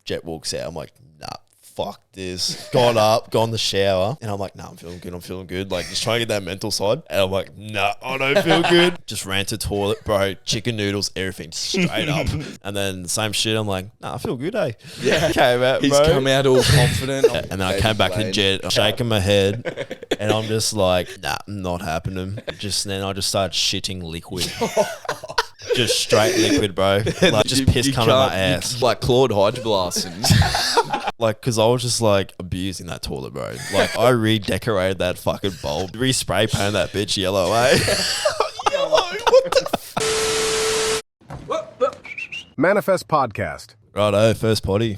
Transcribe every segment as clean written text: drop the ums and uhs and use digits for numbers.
Jet walks out. I'm like, nah, fuck this. Got up, got in the shower, and I'm like, nah, I'm feeling good. Like, just trying to get that mental side. And I'm like, nah, I don't feel good. Just ran to the toilet, bro. Chicken noodles, everything straight up. And then same shit. I'm like, nah, I feel good, eh? Yeah. Came out, He's bro. come out all confident. And then I came back to Jet, shaking my head, and I'm just like, nah, not happening. Then I just started shitting liquid. Just straight liquid, bro. Like, just piss coming out my ass. Like Claude hydroblasting. Like, because I was just like abusing that toilet, bro. Like, I redecorated that fucking bowl, re-spray painted that bitch yellow, eh? Yellow, what the? Manifest Podcast. Righto, first potty.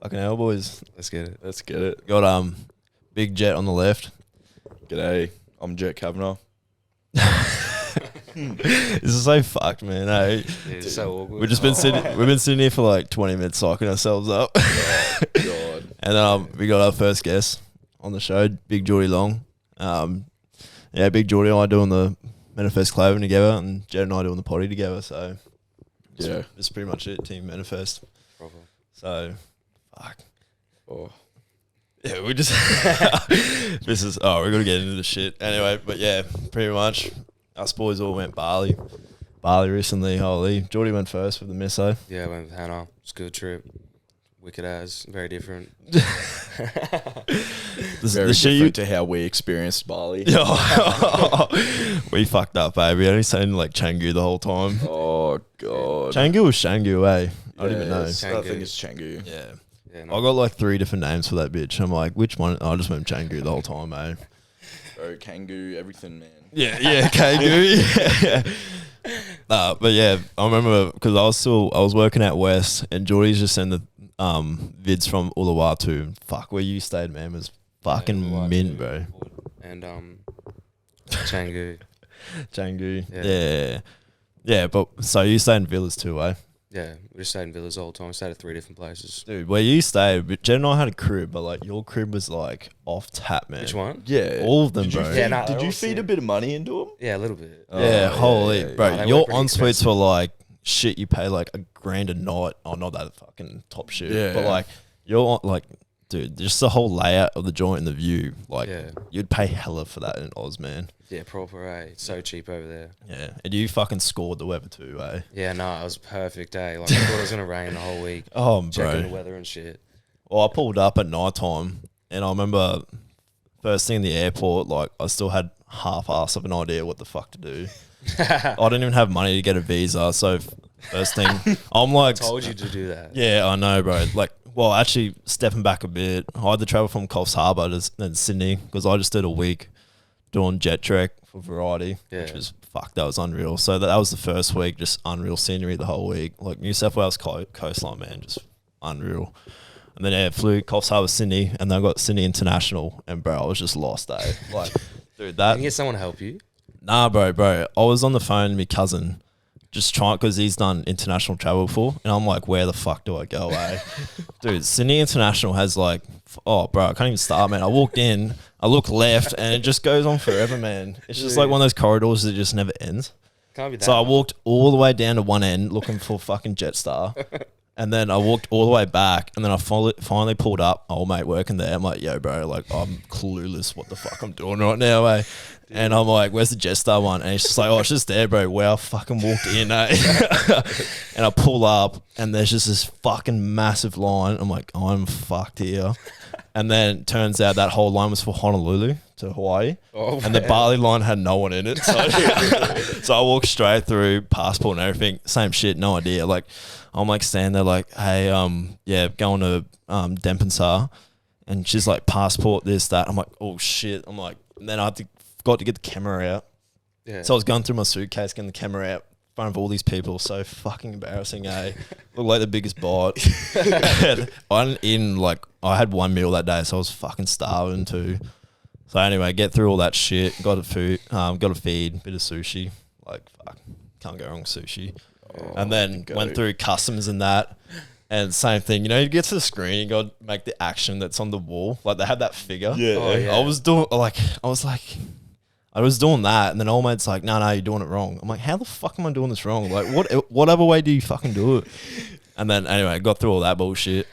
Fucking hell, boys. Let's get it. Got Big Jet on the left. G'day, I'm Jet Kavanagh. This is so fucked, man. Eh? Yeah, it's so awkward. We've been sitting here for like 20 minutes psyching ourselves up. Oh, God. And we got our first guest on the show, Big Jordy Long. Big Jordy and I doing the Manifest Clothing together, and Jed and I doing the potty together. So Yeah. that's pretty much it, Team Manifest. Proper. So, fuck. Oh. Yeah, we just we're gonna get into the shit anyway. But yeah, pretty much us boys all went Bali recently. Holy, Jordy went first with the misso. Yeah, I went with Hannah. It's a good trip. Wicked as, very different. Very different to how we experienced Bali. We fucked up, baby. We only seen like Canggu the whole time. Oh, God. Canggu was Canggu, eh? I don't even know. I think it's Canggu. Yeah. No. I got like 3 different names for that bitch. I'm like, which one? I just went Canggu the whole time, eh? Bro, Kangoo, everything, man. Yeah, Kangoo. But yeah, I remember because I was working out west, and Jordy's just sent the vids from Uluwatu. Fuck, where you stayed, man, was fucking mint, bro. And Canggu. Canggu. Yeah. But so you stayed in villas too, eh? Yeah, we just stayed in villas all the time. We stayed at 3 different places. Dude, where you stayed, Jen and I had a crib, but like your crib was like off tap, man. Which one? Yeah. All of them, bro. Did you feed a bit of money into them? Yeah, a little bit. Yeah, holy, bro. They Your were pretty en-suites were like shit. You pay like $1,000 a night. Oh, not that fucking top shit. Yeah. But like your like, dude, just the whole layout of the joint and the view. Like, you'd pay hella for that in Oz, man. Yeah, proper, eh? It's so cheap over there. Yeah, and you fucking scored the weather too, eh? Yeah, no, it was perfect, eh? Like, I thought it was going to rain the whole week. Oh, Checking bro. the weather and shit. Well, I pulled up at night time, and I remember first thing in the airport, like I still had half-ass of an idea what the fuck to do. I didn't even have money to get a visa, so first thing, I'm like... Told you to do that. Yeah, I know, bro. Like, well, actually, stepping back a bit, I had to travel from Coffs Harbour to Sydney because I just did a week doing jet trek for variety, which was, that was unreal. So that was the first week, just unreal scenery the whole week. Like, New South Wales coastline, man, just unreal. And then, flew Coffs Harbour, Sydney, and then I got Sydney International, and, bro, I was just lost, eh? Like, dude, that... Can you get someone to help you? Nah, bro. I was on the phone with my cousin, just trying, because he's done international travel before, and I'm like, where the fuck do I go, eh? Dude, Sydney International has like, oh, bro, I can't even start, man. I walked in, I look left, and it just goes on forever, man. It's just like one of those corridors that just never ends. Can't be that. So I walked all the way down to one end looking for fucking Jetstar, and then I walked all the way back, and then I finally pulled up, old mate working there. I'm like, yo, bro, like, I'm clueless what the fuck I'm doing right now, eh? And I'm like, where's the Jetstar one? And he's just like, oh, it's just there, bro. Where I fucking walked in, eh? And I pull up, and there's just this fucking massive line. I'm like, I'm fucked here. And then it turns out that whole line was for Honolulu to Hawaii. Oh, and the Bali line had no one in it. So I walked straight through, passport and everything. Same shit, no idea. Like, I'm like standing there like, hey, going to Dempensar. And she's like, passport, this, that. I'm like, oh shit. I'm like, and then I got to get the camera out. Yeah. So I was going through my suitcase, getting the camera out in front of all these people. So fucking embarrassing, eh? Looked like the biggest bite. I had one meal that day, so I was fucking starving too. So anyway, get through all that shit. Got a feed, bit of sushi. Like, fuck, can't go wrong with sushi. And then went through customs and that. And same thing, you know, you get to the screen, you got to make the action that's on the wall. Like, they had that figure. Yeah. Oh, yeah. I was doing that, and then old mate's like, no, you're doing it wrong. I'm like, how the fuck am I doing this wrong? Like, what other way do you fucking do it? And then anyway, I got through all that bullshit.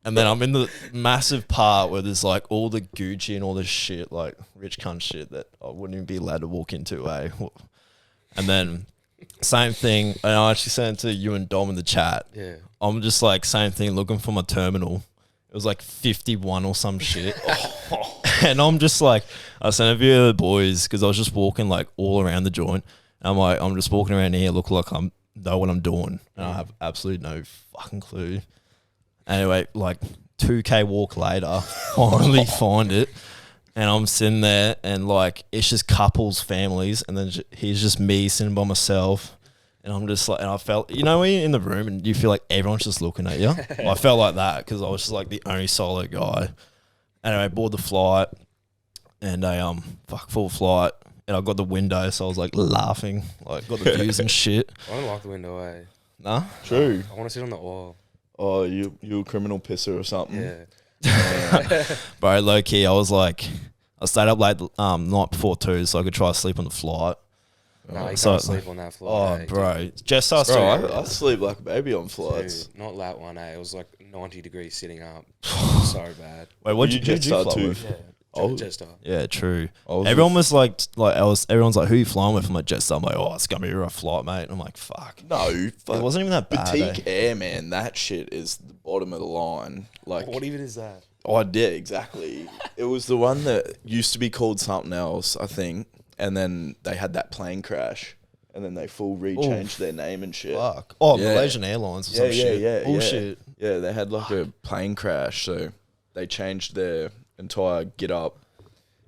And then I'm in the massive part where there's like all the Gucci and all this shit, like rich cunt shit that I wouldn't even be allowed to walk into, eh? And then same thing, and I actually sent it to you and Dom in the chat. Yeah. I'm just like, same thing, looking for my terminal. It was like 51 or some shit. And I'm just like, I sent a video of the boys because I was just walking like all around the joint. And I'm like, I'm just walking around here, look like I know what I'm doing. And I have absolutely no fucking clue. Anyway, like 2K walk later, finally find it. And I'm sitting there and like, it's just couples, families. And then he's just me sitting by myself. And I'm just like, and I felt, you know, when you're in the room and you feel like everyone's just looking at you. Well, I felt like that because I was just like the only solo guy. Anyway, board the flight and full flight. And I got the window, so I was like laughing, like got the views and shit. I don't like the window, eh? Nah? True. I want to sit on the wall. Oh, you a criminal pisser or something? Yeah. Bro, low key, I was like, I stayed up late night before 2 so I could try to sleep on the flight. No, you So- can't sleep on that flight. Oh, bro. Just us Bro, two. I sleep like a baby on flights. Dude, not that one, eh? It was like 90 degrees sitting up. So bad. Wait, what'd You you do? Jetstar too? Yeah. Oh. Jetstar. Yeah, true. I was Everyone was like, everyone's like, who you flying with? I'm like, Jetstar. I'm like, oh, it's gonna be a rough flight, mate. And I'm like, fuck. No, It wasn't even that bad. Boutique Eh? Air, man. That shit is the bottom of the line. Like, What even is that? oh, yeah, exactly. It was the one that used to be called something else, I think, and then they had that plane crash, and then they changed their name and shit. Fuck. Oh, Yeah. Malaysian Airlines or some shit. Bullshit. Yeah, they had like a plane crash, so they changed their entire get up.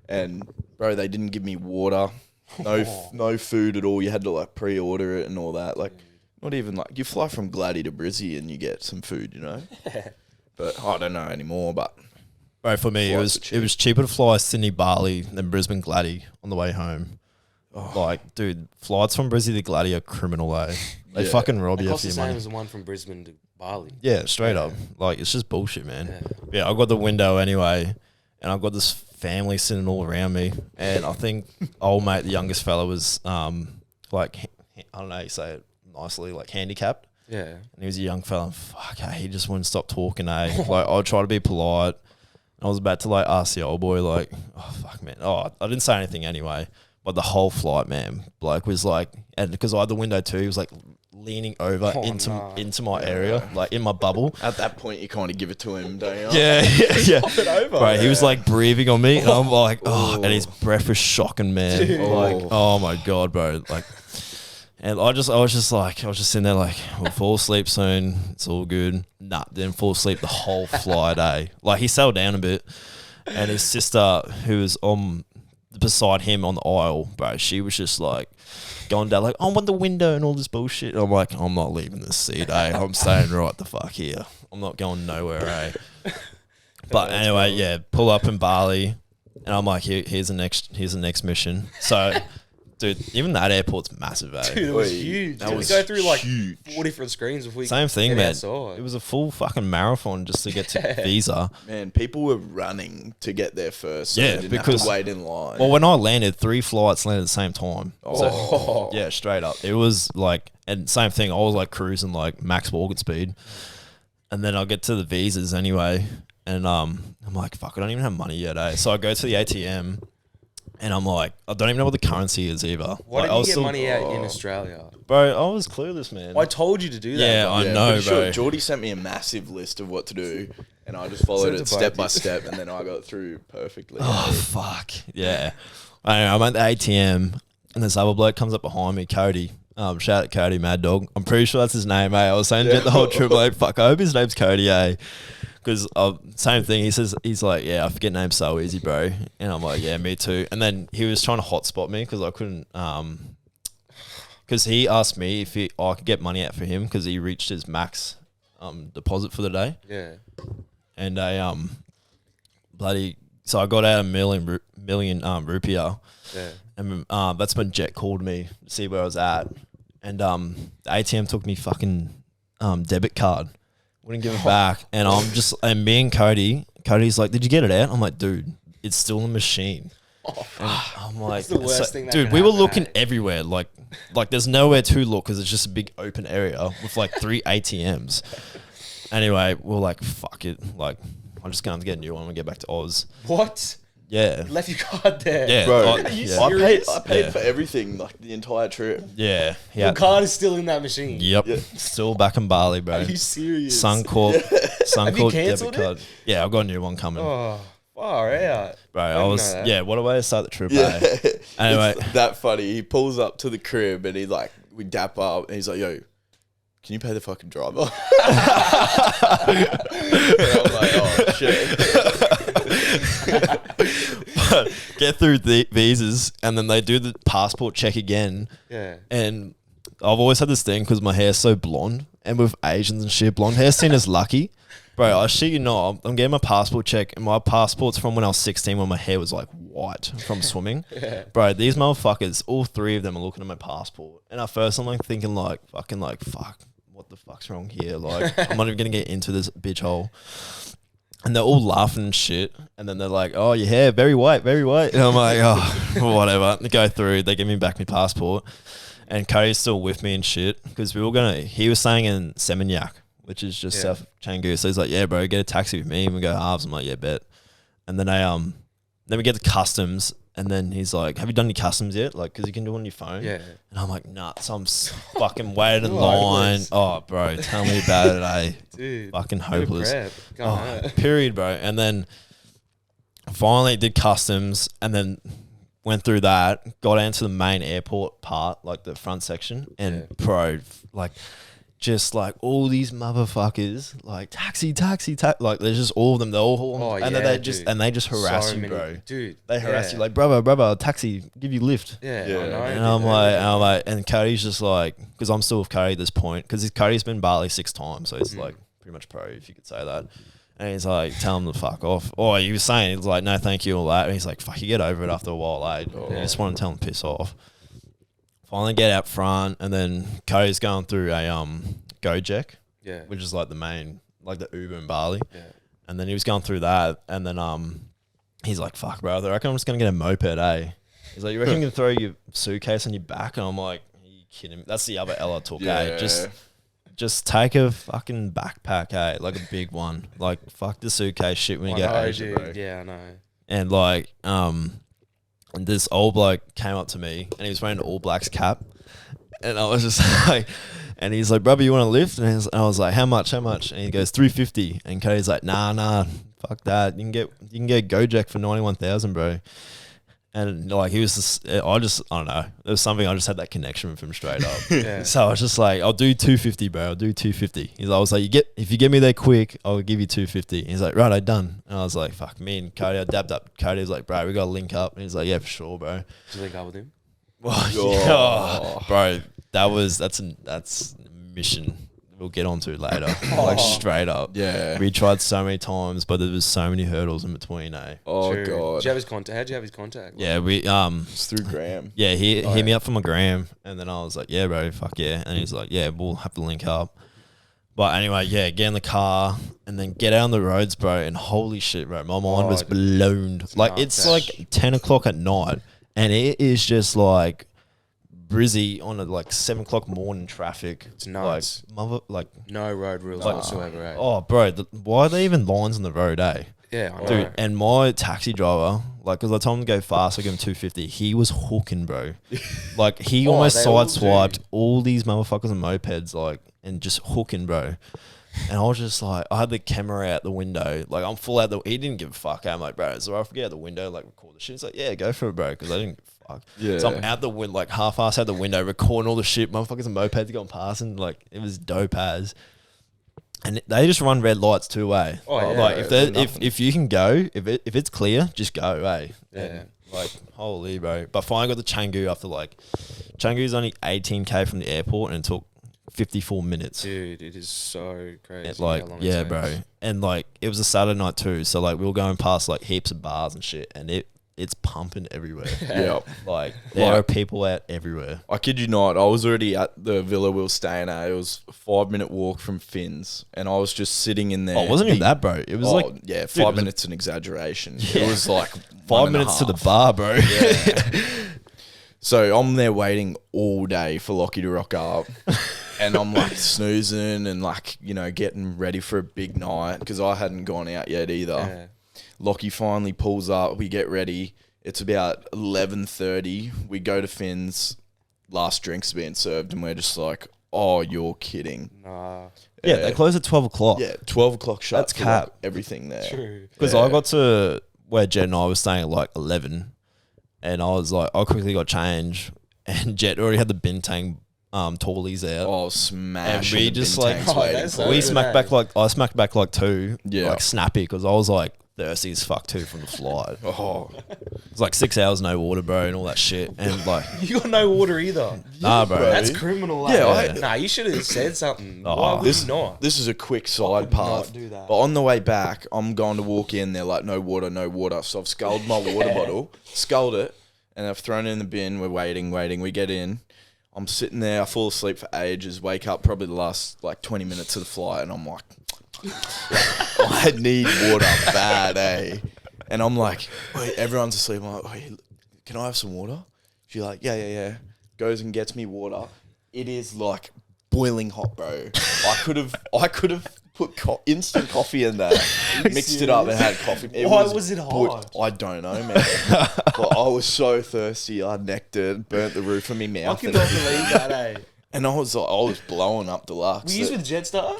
And bro, they didn't give me water, no food at all. You had to like pre-order it and all that. Like, not even like you fly from Gladdy to Brizzy and you get some food, you know. But I don't know anymore. But Bro, for me, Flights are it was cheaper to fly Sydney Bali than Brisbane Gladdy on the way home. Like, dude, flights from Brizzy to Gladdy are criminal, eh? They Yeah. fucking rob It you costs for the your same money. as the one from Brisbane to Bali. Yeah, straight up. Like, it's just bullshit, man. Yeah, I got the window anyway, and I've got this family sitting all around me, and I think old mate, the youngest fella, was like, I don't know how you say it nicely, like handicapped. Yeah. And he was a young fella. And fuck, he just wouldn't stop talking, eh? Like, I'd try to be polite. I was about to like ask the old boy, like, oh fuck, man. Oh, I didn't say anything anyway. But the whole flight, man, bloke was like, and because I had the window too, he was like leaning over into my area, like in my bubble. at that point, you kind of give it to him, don't you? Yeah. Pop it over. Right, he was like breathing on me, and I'm like, oh, and his breath was shocking, man. Dude. Like, oh my god, bro, like. And I was just sitting there like, we'll fall asleep soon. It's all good. Nah, didn't fall asleep the whole flight, eh? Like, he settled down a bit. And his sister, who was beside him on the aisle, bro, she was just like going down like, I want the window and all this bullshit. And I'm like, I'm not leaving this seat, eh? I'm staying right the fuck here. I'm not going nowhere, eh? But anyway, yeah, pull up in Bali. And I'm like, here's the next mission. So... Dude, even that airport's massive, eh? Dude, it was huge. That We was go through like huge. 4 different screens if we Same thing, get man. outside. It was a full fucking marathon just to get to visa. Man, people were running to get there first. So Yeah, they didn't have because- to wait in line. Well, when I landed, 3 flights landed at the same time. Oh. Yeah, straight up. It was like, and same thing. I was like cruising like max walking speed, and then I get to the visas anyway, and I'm like, fuck, I don't even have money yet, eh? So I go to the ATM. And I'm like, I don't even know what the currency is either. Why Like, didn't I you was get still- money out in Australia? Bro, I was clueless, man. I told you to do that. Yeah, bro. I Yeah, know, pretty sure bro. Jordy sent me a massive list of what to do, and I just followed Send it it to step both by you. step, and then I got through perfectly. Oh, fuck. Yeah. I know, I'm at the ATM, and this other bloke comes up behind me, Cody. Shout out Cody, Mad Dog. I'm pretty sure that's his name, eh? I was saying to the whole trip, like, fuck, I hope his name's Cody, eh? Because same thing, he's like, yeah, I forget names so easy, bro. And I'm like, yeah, me too. And then he was trying to hotspot me because I couldn't, because he asked me if I could get money out for him because he reached his max deposit for the day. Yeah. And so I got out a million rupiah. Yeah. And that's when Jet called me to see where I was at. And the ATM took me fucking debit card. Wouldn't give it back. And I'm just, and me and Cody's like, did you get it out? I'm like, dude, it's still in the machine. I'm like, the worst thing that dude, can we were happen, looking eh? everywhere. Like there's nowhere to look because it's just a big open area with like 3 ATMs. Anyway, we're like, fuck it. Like, I'm just going to get a new one when we get back to Oz. What? Yeah. You left your card there. Yeah. Bro, I- Are you yeah. serious? I paid Yeah. for everything, like the entire trip. Yeah. Your Yeah. card is still in that machine. Yep. Yeah. Still back in Bali, bro. Are you serious? Suncorp. Have you Suncorp debit cancelled it? card. Yeah, I've got a new one coming. Oh, far out. Bro, I didn't was, know that. yeah, what a way to start the trip, Yeah. eh? Anyway. It's that funny. He pulls up to the crib and he's like, we dap up and he's like, yo, can you pay the fucking driver? And I'm like, oh shit. But get through the visas and then they do the passport check again. Yeah. And I've always had this thing because my hair's so blonde, and with Asians and shit, blonde hair's seen as lucky. Bro, I shit you not, I'm getting my passport check, and my passport's from when I was 16 when my hair was like white from swimming. Yeah. Bro, these motherfuckers, all 3 of them are looking at my passport. And at first I'm like thinking like, fuck, what the fuck's wrong here? Like, I'm not even going to get into this bitch hole. And they're all laughing and shit. And then they're like, oh, your hair, very white, very white. And I'm like, oh, whatever. They go through, they give me back my passport. And Cody's still with me and shit. Because he was staying in Seminyak, which is just south of Canggu. So he's like, yeah, bro, get a taxi with me and we go halves. I'm like, yeah, bet. And then then we get to customs. And then he's like, have you done your customs yet? Like, because you can do it on your phone. Yeah. And I'm like, nah. So I'm fucking waiting in You're line. hopeless. Oh, bro, tell me about it, eh? Dude. Fucking bit of hopeless. prep. Can't hurt. Period, bro. And then finally did customs and then went through that, got into the main airport part, like the front section. And bro, like, just like all these motherfuckers, like taxi, like there's just all of them. They're all, and then they just harass So you, many- bro. Dude. They harass you like, brother, taxi, give you lift. Yeah, Yeah. I know. And dude. I'm like, and Cody's just like, because I'm still with Cody at this point, because Cody's been Bali 6 times, so he's like pretty much pro, if you could say that. And he's like, tell him to fuck off. Or he was saying, he was like, no, thank you, all that. And he's like, fuck, you get over it after a while, eh? I just want to tell him to piss off. Finally get out front, and then Cody's going through a Gojek, Yeah. which is like the main, like the Uber in Bali. Yeah. And then he was going through that, and then he's like, fuck, bro, I reckon I'm just going to get a moped, eh? He's like, you reckon you can throw your suitcase on your back? And I'm like, are you kidding me? That's the other L I took, eh? Just take a fucking backpack, eh? Like a big one. Like, fuck the suitcase shit when you I go know, Asia, dude. bro. Yeah, I know. And like, and this old bloke came up to me and he was wearing an All Blacks cap. And I was just like, and he's like, brother, you want to lift? And I was like, how much? And he goes, 350. And Cody's like, nah, fuck that. You can get Gojek for 91,000, bro. And like he was just, I don't know. There was something, I just had that connection with him straight up. Yeah. So I was just like, I'll do 250, bro. I'll do 250. I was like, if you get me there quick, I'll give you 250. He's like, right, I done. And I was like, fuck, me and Cody, I dabbed up. Cody was like, bro, we got to link up. And he's like, yeah, for sure, bro. Did you link up with him? Well, Oh. bro, that's a mission we'll get onto later. Like straight up. Yeah. We tried so many times, but there was so many hurdles in between, eh? Oh True. god. Did you have his contact? How'd you have his contact? Yeah, we It's through Graham. yeah, he hit me up for my gram, and then I was like, yeah, bro, fuck yeah. And he's like, yeah, we'll have to link up. But anyway, yeah, get in the car and then get out on the roads, bro. And holy shit, bro, my mind was blown. Like, nuts, it's eh? like 10 o'clock at night, and it is just like brizzy on a like 7 o'clock morning traffic. It's nuts. Like No road rules whatsoever, eh? oh, bro, why are there even lines on the road, eh? Yeah, I know. Dude, and my taxi driver, like, because I told him to go fast, I give him 250. He was hooking, bro. Like, he almost they all sideswiped do. all these motherfuckers on mopeds, like, and just hooking, bro. And I was just like, I had the camera out the window, like, I'm full out he didn't give a fuck. I'm like, bro, so I forget out the window, like, record the shit. He's like, yeah, go for it, bro, because I didn't give a fuck. Yeah. So I'm out the window, like, half-ass out the window, recording all the shit. Motherfuckers on mopeds going past, and like, it was dope as. And they just run red lights too, eh? Oh, yeah. Like Nothing. if you can go, if it's clear, just go, eh? Yeah. And, like, holy, bro. But finally got the Canggu after like, Canggu's only 18K from the airport, and it took 54 minutes. Dude, it is so crazy. And, like, how long it yeah, takes. bro. And like, it was a Saturday night too, so like we were going past like heaps of bars and shit, and it it's pumping everywhere. Yeah. Like there are people out everywhere. I kid you not, I was already at the villa we were staying at. It was a 5-minute walk from Finn's, and I was just sitting in there. Oh, it wasn't even that, bro. It was like, yeah, dude, 5 minutes an exaggeration. Yeah. It was like 5 minutes to the bar, bro. Yeah. So I'm there waiting all day for Lachy to rock up. And I'm like snoozing and like, you know, getting ready for a big night because I hadn't gone out yet either. Yeah. Lachy finally pulls up. We get ready. It's about 11:30. We go to Finn's. Last drink's being served, and we're just like, "Oh, you're kidding." Nah. Yeah, they close at 12 o'clock. Yeah, 12 o'clock shut. That's cap. Everything there. True. Because Yeah. I got to where Jet and I was staying at like 11, and I was like, I quickly got change, and Jet already had the bintang tallies out. Oh, smash! And we just like that's so we good, smacked back like I smacked back like 2, Yeah. like snappy because I was like thirsty as fuck too from the flight. Oh, It's like 6 hours no water, bro, and all that shit. And like, You got no water either. nah, bro. That's criminal. Yeah, Like. Nah, you should have said something. Oh, Why would this you not? This is a quick would side path. not do that. But on the way back, I'm going to walk in. They're like, no water, no water. So I've sculled my water bottle, sculled it, and I've thrown it in the bin. We're waiting. We get in. I'm sitting there. I fall asleep for ages. Wake up probably the last like 20 minutes of the flight, and I'm like, I need water bad, eh? And I'm like, wait, everyone's asleep. I'm like, wait, can I have some water? She's like, yeah. Goes and gets me water. It is like boiling hot, bro. I could have put instant coffee in there, mixed it up and had coffee. Why was it hot? I don't know, man. But I was so thirsty. I necked it, burnt the roof of my I mouth. cannot believe that, eh? And I was blowing up deluxe. Were you with Jetstar?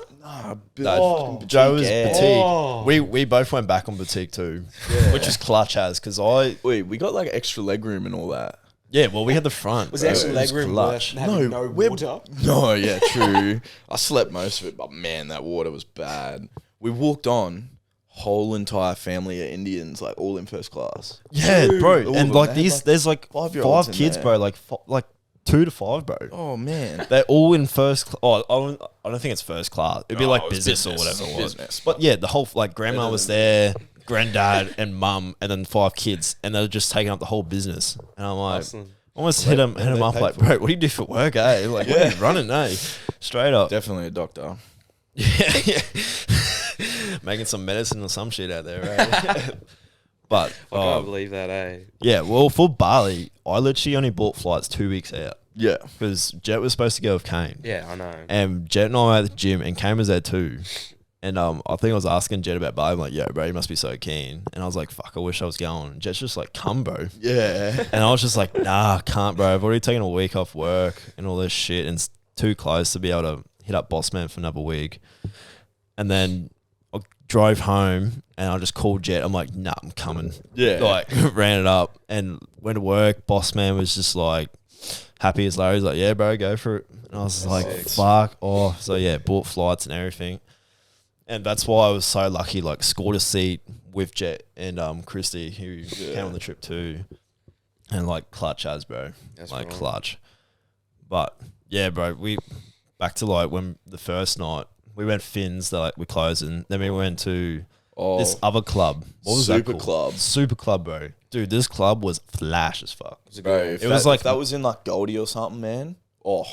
No, Joe was Air. Boutique. Oh. We both went back on Boutique too, which is clutch as because Wait, we got like extra leg room and all that. well we had the front. Was bro. extra It leg room clutch. worth having no we're- water? No, yeah, true. I slept most of it, but man, that water was bad. We walked on, whole entire family of Indians, like all in first class. Yeah, All bro, of and them, like man. these, Like, there's like 5-year-olds 5 in kids, there. bro, like 2 to 5, bro. Oh man, They're all in first. I don't think it's first class. It'd be No, like it was business or business. whatever it was. Business. But yeah, the whole like grandma was there, granddad and mum, and then 5 kids, and they're just taking up the whole business. And I'm like, Awesome. almost hit him up pay like, for bro, what do you do for work, eh? Like, what are you running, eh? Straight up. definitely a doctor. Yeah. Making some medicine or some shit out there, right? But I can't believe that, eh? yeah, well, for Bali, I literally only bought flights 2 weeks out Yeah, because Jet was supposed to go with Kane. Yeah, I know. And Jet and I were at the gym, and Kane was there too. And I think I was asking Jet about Bali. I'm like, yo, bro, you must be so keen. And I was like, fuck, I wish I was going. And Jet's just like, come, bro. yeah. And I was just like, nah, can't, bro. I've already taken a week off work and all this shit, and it's too close to be able to hit up Boss Man for another week. And then I drove home, and I just called Jet. I'm like, nah, I'm coming. Yeah. Like, ran it up and went to work. Boss Man was just like, happy as Larry's like, yeah, bro, go for it. And I was like, sick. fuck. Oh, so yeah, bought flights and everything. And that's why I was so lucky, like, scored a seat with Jet and Christy, who came on the trip too. And, like, clutch as, bro. That's like, right. clutch. But, yeah, bro, we, back to, like, when the first night, we went Finn's, like, we're closing. Then we went to this other club. What was Super that called? Club. Super Club, bro. Dude, this club was flash as fuck. Bro, if It was that, like- if that was in like Goldie or something, man. Oh,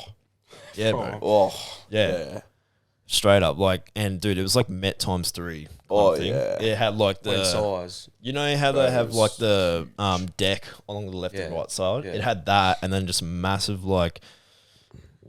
Yeah, bro. oh, Yeah. Straight up, like, and dude, it was like Met times 3. Oh, thing. yeah. It had like When the, size. you know how they have like the deck along the left and Yeah. right side. Yeah. It had that, and then just massive like,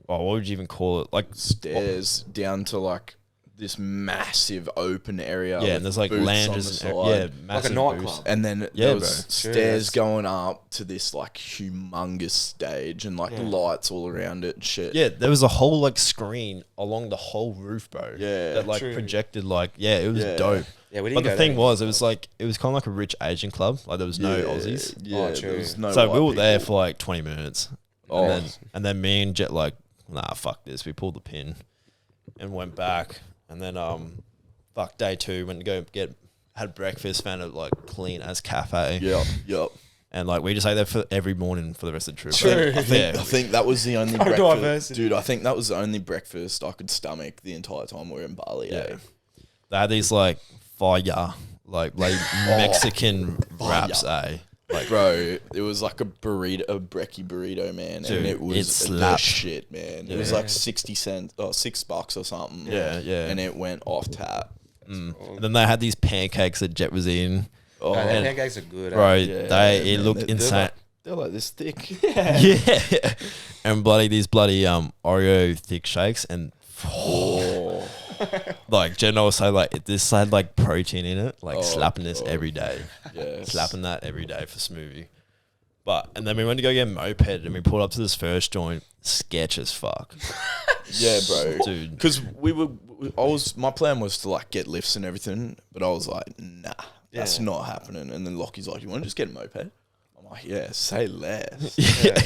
oh, what would you even call it? Like stairs down to like this massive open area. yeah, with and there's like booths on lounges the and side. yeah, massive nightclub. booths. And then Yeah, there was bro. stairs Sure, going up to this like humongous stage and like lights all around it and shit. Yeah, there was a whole like screen along the whole roof, bro. Yeah, that like true. projected like it was Yeah. dope. Yeah, we But didn't the go thing there. was, it was kind of like a rich Asian club. Like there was no Aussies. Yeah, Oh, there true. was no So we white were there people. for like 20 minutes. Oh. And then me and Jet like, nah, fuck this. We pulled the pin and went back. And then fuck day 2, went to go had breakfast, found it like clean as cafe. Yep. And like we just ate there for every morning for the rest of the trip. True. I think that was the only No breakfast. diversity. Dude, I think that was the only breakfast I could stomach the entire time we were in Bali. Yeah. Yeah. They had these like fire, like Mexican wraps, eh? Like, Bro, it was like a brekkie burrito, man. Dude, and it it was the slapped. shit, man. It was like 60 cents, or $6 or something. Yeah. And it went off tap. And then they had these pancakes that Jet was in. Oh, Nah, their pancakes are good. Bro, yeah, it man. looked They're insane. They're like this thick. Yeah. And these bloody Oreo thick shakes, and Oh. like Jen was saying, like this had like protein in it, like Oh, slapping this God. every day. Yes. Slapping that every day for smoothie. And then we went to go get a moped, and we pulled up to this first joint, sketch as fuck. Yeah, bro. Dude. Because my plan was to like get lifts and everything, but I was like, nah, that's not happening. And then Locky's like, you want to just get a moped? I'm like, yeah, say less.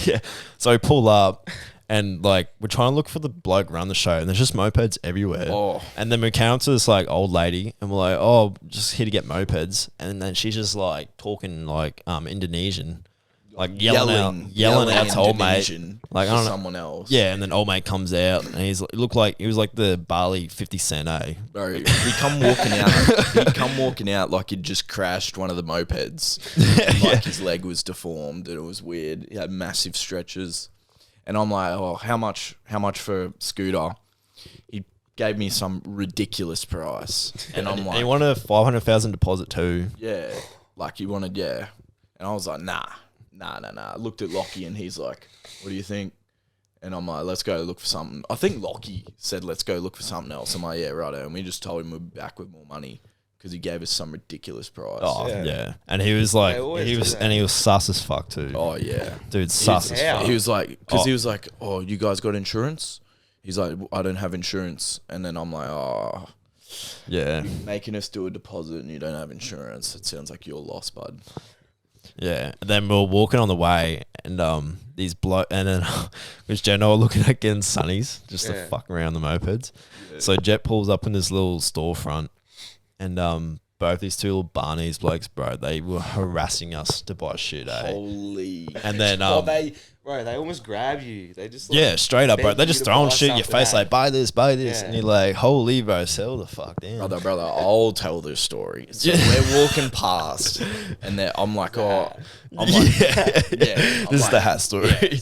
Yeah. So we pull up, and like we're trying to look for the bloke run the show, and there's just mopeds everywhere. Oh. And then we came up to this like old lady, and we're like, oh, just here to get mopeds. And then she's just like talking like Indonesian, like yelling out to old mate, like I don't know. Someone else. Yeah, and then old mate comes out, and he was like the Bali 50 Cent, eh? Bro, he come walking out like he'd just crashed one of the mopeds. And, like his leg was deformed and it was weird. He had massive stretches. And I'm like, oh, how much for a scooter? He gave me some ridiculous price. And I'm like, he wanted a 500,000 deposit too. yeah. Like he wanted, yeah. And I was like, nah. I looked at Lochy and he's like, what do you think? And I'm like, let's go look for something. I think Lochy said, let's go look for something else. I'm like, yeah, righto. And we just told him we'd be back with more money because he gave us some ridiculous price. Oh yeah. And he was like, he was sus as fuck too. Oh, yeah. Dude, sus as fuck. He was like, because he was like, oh, you guys got insurance? He's like, I don't have insurance. And then I'm like, oh, Yeah. making us do a deposit and you don't have insurance. It sounds like you're lost, bud. Yeah. And then we were walking on the way, and and then because Jet and I were looking at getting sunnies just to fuck around the mopeds. Yeah. So Jet pulls up in this little storefront, and both these two little Barneys blokes, bro, they were harassing us to buy shit, eh? Holy. And then they almost grab you. They just straight up, bro. beg They're you just to throwing buy shit in your something, face eh? like, buy this, Yeah. and you're like, holy, bro, settle the fuck down. Brother, I'll tell this story. So we're walking past, and I'm like, yeah. I'm This is like, the hat story.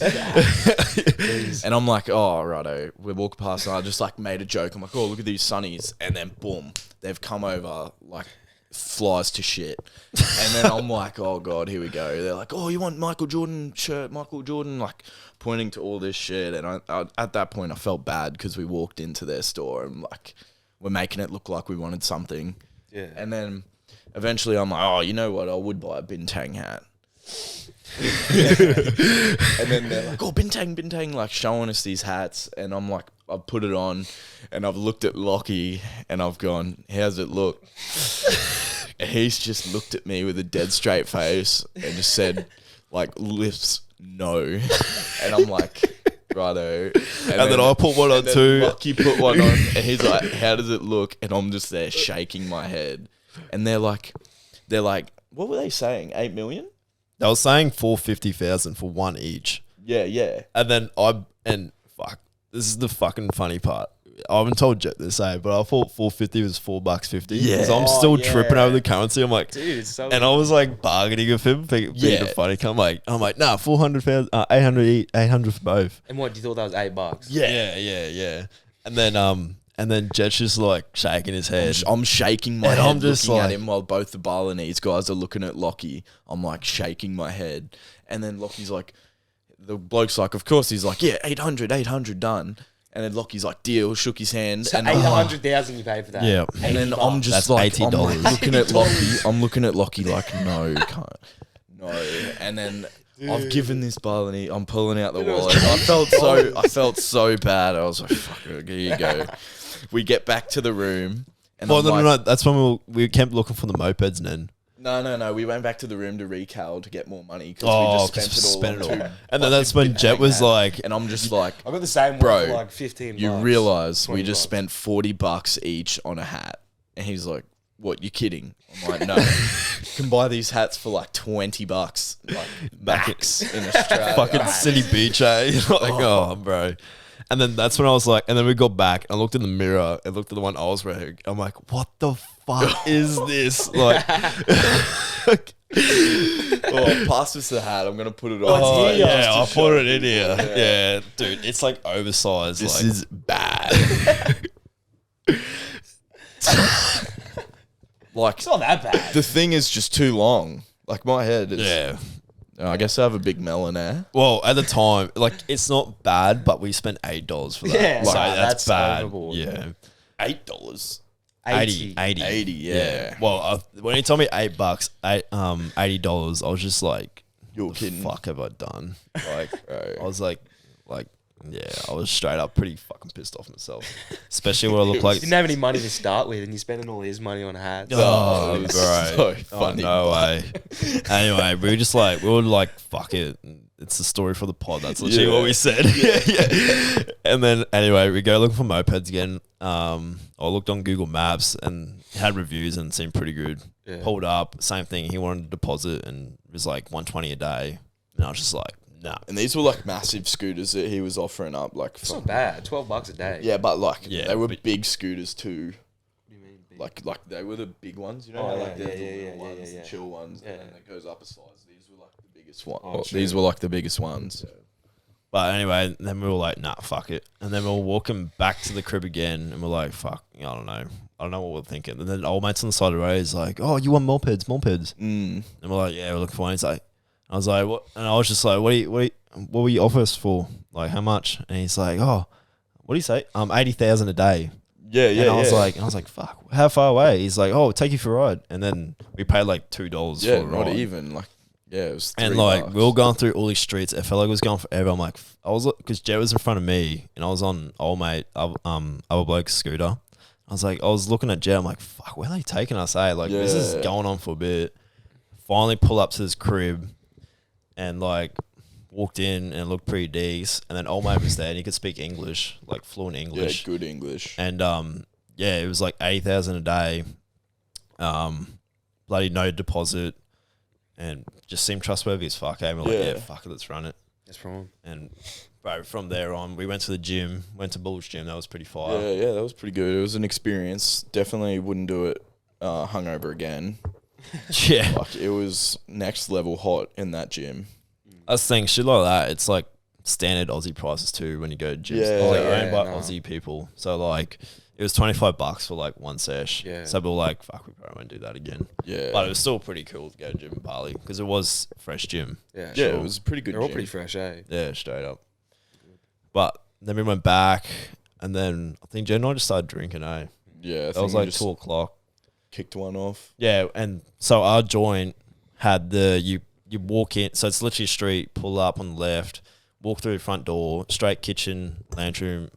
and I'm like, oh, righto. We're walking past, and I just like made a joke. I'm like, oh, look at these sunnies, and then boom, they've come over like flies to shit. And then I'm like, oh god, here we go. They're like, oh, you want Michael Jordan shirt, like pointing to all this shit. And I at that point I felt bad because we walked into their store and like we're making it look like we wanted something. Yeah. And then eventually I'm like, oh, you know what, I would buy a Bintang hat. And then they're like, oh, Bintang, like showing us these hats. And I'm like, I've put it on and I've looked at Lochy and I've gone, how's it look? And he's just looked at me with a dead straight face and just said, like, lips, no. And I'm like, righto. And then I put one on too. Lochy put one on and he's like, how does it look? And I'm just there shaking my head. And they're like, what were they saying? 8 million? They were saying 450,000 for one each. Yeah. And then fuck, this is the fucking funny part. I haven't told Jet this, but I thought 450 was $4.50. Yeah. So I'm still tripping over the currency. I'm like, Dude, it's so and I was like bargaining with him, being a funny. I'm like, nah, 400,000, 800 for both. And what, you thought that was $8? Yeah. And then Jet's just like shaking his head. I'm shaking my And head I'm just looking like- at him while both the Balinese guys are looking at Lochy. I'm like shaking my head. And then Lochy's like, the bloke's like, of course. He's like, yeah, 800 done. And then Lochy's like, deal, shook his hand. So and 800,000 you pay for that. Yeah. And then I'm just That's like, $80. I'm like looking at Lochy. I'm looking at Lochy like, no, can't. No. And then I've given this Balinese, I'm pulling out the wallet. I felt so bad. I was like, fuck it, here you go. We get back to the room. And Well, I'm no. like, That's when we kept looking for the mopeds and then. No. We went back to the room to recal to get more money because Oh, we just spent it all. on two And then that's when Jet was like, and I'm just like, I got the same one Bro, for like 15 you bucks. realize we 20 just bucks. spent $40 each on a hat. And he's like, what, you kidding? I'm like, no. You can buy these hats for like $20, like max in Australia. fucking city beach, eh? Like, oh, bro. And then that's when I was like, and then we got back. I looked in the mirror and looked at the one I was wearing. I'm like, what the fuck is this? Like, Oh, pass us the hat. I'm gonna put it on. Oh, here. yeah, Just I'll to put show it in here. people. Yeah, dude, it's like oversized. This like, is bad. Like, It's not that bad. the thing is just too long. Like, my head is... yeah. I guess I have a big melon there. Well, at the time, like, it's not bad, but we spent $8 for that. Yeah, so nah, that's that's bad. overboard. Yeah. $8. 80. 80, yeah. Well, when he told me $8, $80, I was just like, You're the kidding. fuck have I done? Like, Bro. I was like, yeah, I was straight up pretty fucking pissed off myself. Especially where I look like. Didn't have any money to start with, and you're spending all his money on hats. Oh, it's bro. so funny. Oh, no way. Anyway, we were like, fuck it. It's the story for the pod. That's literally Yeah. what we said. yeah. And then, anyway, we go looking for mopeds again. I looked on Google Maps and had reviews and it seemed pretty good. Yeah. Pulled up, same thing. He wanted a deposit and it was like $120 a day. And I was just like, nah. And these were like massive scooters that he was offering up. Like, It's not bad. $12 a day. yeah, but like Yeah, they were but- big scooters too. What do you mean? Big? Like they were the big ones, you know, Oh, how, yeah, like there's yeah, the yeah, little yeah, ones, yeah. the chill ones, Yeah. and then it goes up a size. These were like the biggest one. Oh, true. These were like the biggest ones. But anyway, then we were like, nah, fuck it. And then we were walking back to the crib again and we're like, fuck, I don't know. I don't know what we're thinking. And then old mate's on the side of the road is like, oh, you want mopeds? Mm. And we're like, yeah, we're looking for one. He's like, I was like, what? And I was just like, what will you offer us for? Like, how much? And he's like, oh, what do you say? 80,000 a day. Yeah, yeah. And I was like, fuck, how far away? He's like, oh, we'll take you for a ride. And then we paid like $2 yeah, for a not ride. even like, yeah, it was. And $3. like we were going through all these streets. It felt like it was going forever. I'm like, because Jet was in front of me, and I was on old mate, other bloke's scooter. I was looking at Jet. I'm like, fuck, where are they taking us? Like this is Yeah. going on for a bit. Finally, pull up to this crib, and like walked in and it looked pretty decent. And then old mate was there, and he could speak English, like fluent Yeah, English. good English. And yeah, it was like 80,000 a day. Bloody no deposit. And just seemed trustworthy as fuck. And we're like, Yeah. yeah, fuck it, let's run it. That's from. And bro, from there on, we went to the gym, went to Bull's gym. That was pretty fire. Yeah, that was pretty good. It was an experience. Definitely wouldn't do it hungover again. Yeah. Like it was next level hot in that gym. I was thinking shit like that. It's like standard Aussie prices too when you go to gyms. Yeah. It's like Oh, owned by no. Aussie people. So like it was $25 for like one sesh. Yeah. So we were like, fuck, we probably won't do that again. Yeah, But it was still pretty cool to go to gym in Bali because it was fresh gym. Yeah, yeah, sure. it was a pretty good. They're all gym. pretty fresh, eh? Yeah, straight up. But then we went back and then I think Jen and I just started drinking, eh? Yeah, I That think was we like just 2 o'clock. kicked one off. Yeah, and so our joint had you walk in, so it's literally a street, pull up on the left, walk through the front door, straight kitchen, lounge room,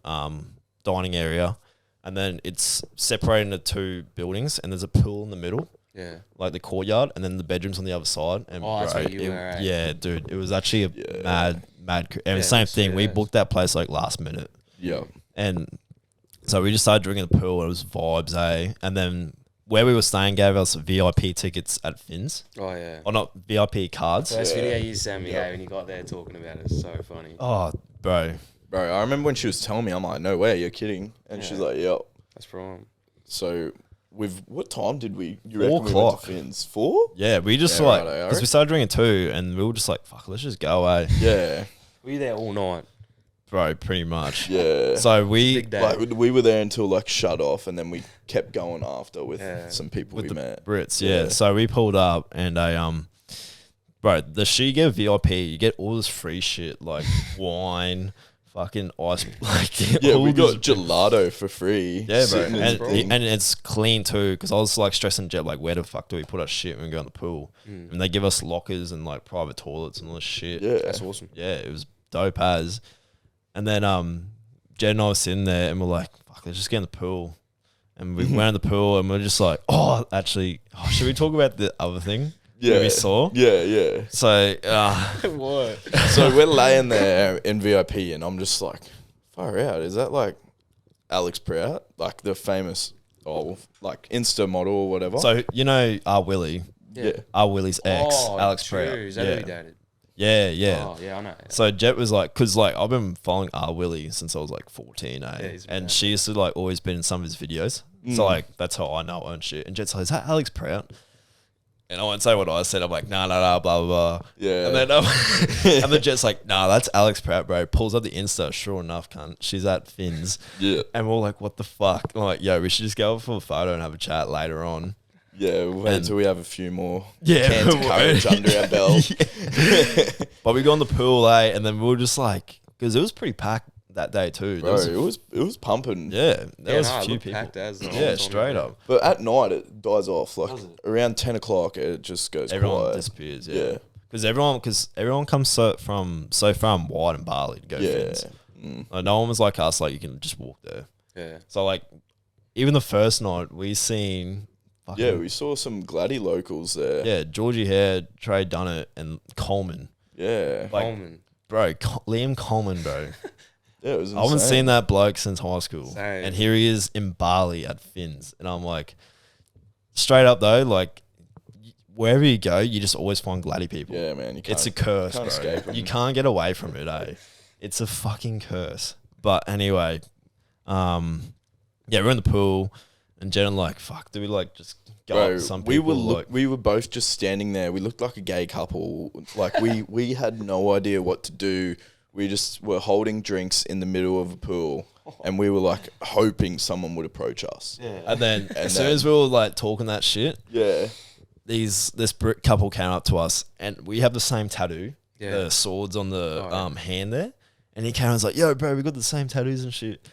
dining area, and then it's separated into 2 buildings, and there's a pool in the middle, Yeah. like the courtyard, and then the bedrooms on the other side. And Oh, that's bro, where you were, eh? yeah, dude, it was actually a Yeah. mad, and Yeah, same that's thing. sweet We as. booked that place like last minute. Yeah, And so we just started drinking the pool. And it was vibes, eh? And then where we were staying gave us VIP tickets at Finn's. Oh yeah. Or not VIP cards. First Yeah. video you sent me, Yeah. eh, when you got there talking about it, it's so funny. Oh, bro. bro. I remember when she was telling me, I'm like, no way, you're kidding, and she's Yeah. like, yep. That's from. So, what time did we? You 4 reckon we went o'clock. to Finn's? 4? Yeah, we just Yeah, like, righto, I because we started drinking too, and we were just like, fuck, let's just go away. Yeah, Were you there all night? Bro, pretty much. yeah. So we, Big day. Like we were there until like shut off, and then we kept going after with Yeah. some people with we the met. Brits, yeah. Yeah. So we pulled up, and bro, the Shiga VIP, you get all this free shit, like wine, fucking ice, like Yeah, all we this- got gelato for free. Yeah, bro, sitting in the and, thing. and it's clean too. Because I was like stressing Jet, like, where the fuck do we put our shit when we go in the pool? And they give us lockers and like private toilets and all this shit. yeah, That's awesome. Yeah, it was dope as. And then Jet and I was sitting there, and we're like, fuck, let's just get in the pool. And we went in the pool, and we're just like, oh, actually, should we talk about the other thing? yeah, that we saw. Yeah. So What? So we're laying there in VIP, and I'm just like, far out. Is that like Alex Prout, like the famous, like Insta model or whatever? so you know, Willie, yeah, Willie's ex, Alex true. Prout. Is that who he dated? Yeah. Oh, yeah, I know. So Jet was like, because like I've been following Willie since I was like 14, eh? Yeah, he's And mad. she used to like always been in some of his videos. So like that's how I know her and shit. And Jet's like, is that Alex Prout? And I won't say what I said. I'm like, nah, blah, blah, blah. Yeah. And then and the Jet's like, nah, that's Alex Pratt, bro. Pulls up the Insta. Sure enough, cunt. She's at Finn's. Yeah. And we're like, what the fuck? I'm like, yo, we should just go for a photo and have a chat later on. Yeah, we'll wait until we have a few more cans of courage under our belt. But we got on the pool, and then we were just like, because it was pretty packed that day too. Bro, it was pumping. Yeah, there was a few people. Yeah, straight up. But at night it dies off. Like around 10 o'clock, it just goes Everyone quiet. disappears. Yeah, because everyone comes so far and wide in Bali to go Fins. Like, no one was like us. Like you can just walk there. Yeah. So like, even the first night we seen. We saw some Gladdy locals there. Yeah, Georgie Hare, Trey Dunnett, and Coleman. Yeah. Like, Coleman. Bro, Liam Coleman, bro. Yeah, it was insane. I haven't seen that bloke since high school. Same. And here he is in Bali at Fins. And I'm like, straight up though, like, wherever you go, you just always find Gladdy people. Yeah, man. It's a curse, bro. escape 'em. You can't get away from it, eh? It's a fucking curse. But anyway, we're in the pool. And Jen like, fuck, do we like just go up to some people? We were both just standing there. We looked like a gay couple. Like we had no idea what to do. We just were holding drinks in the middle of a pool, and we were like hoping someone would approach us. Yeah. And then as soon as we were like talking that shit, this Brit couple came up to us, and we have the same tattoo, the swords on the hand there, and he came and was like, "Yo, bro, we got the same tattoos and shit."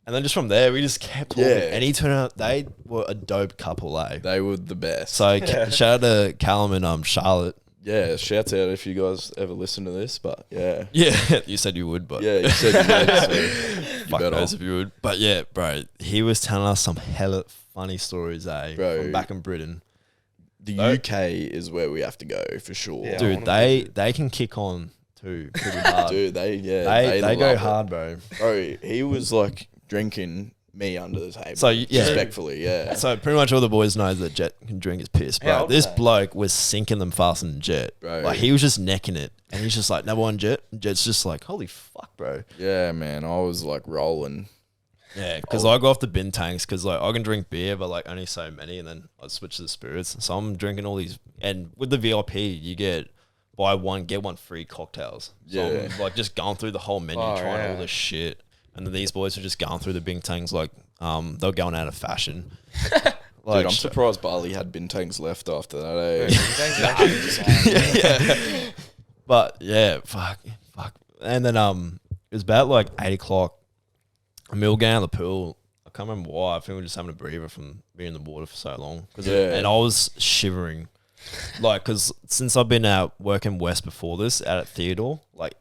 And then just from there, we just kept talking. Yeah. And he turned out they were a dope couple, eh? They were the best. So shout out to Callum and Charlotte. Yeah, shouts out if you guys ever listen to this. But yeah. Yeah, you said you would, but Yeah, you said you would. So you fuck better. knows if you would. But yeah, bro, he was telling us some hella funny stories, eh? Bro. From back in Britain. The UK is where we have to go for sure. Yeah. Dude, they can kick on too pretty hard. Dude, they they go love it. hard, bro. Bro, he was like drinking me under the table. So, yeah. Respectfully, yeah. So pretty much all the boys know that Jet can drink his piss, bro. How This old are they? bloke was sinking them faster than Jet. Bro. Like he was just necking it, and he's just like, "Number one, Jet." And Jet's just like, "Holy fuck, bro." Yeah, man. I was like rolling. Yeah, because I go off the bin tanks because like I can drink beer, but like only so many, and then I switch to the spirits. So I'm drinking all these, and with the VIP, you get buy one get one free cocktails. So Yeah. I'm like just going through the whole menu, trying all this shit, and then these boys are just going through the bin tanks like they're going out of fashion. Like, Dude, I'm surprised Bali had bintangs left after that. Eh? But yeah, fuck. And then it was about like 8 o'clock. And we were getting out of the pool. I can't remember why. I think we were just having a breather from being in the water for so long. And I was shivering. Like, because since I've been out working west before this, out at Theodore, like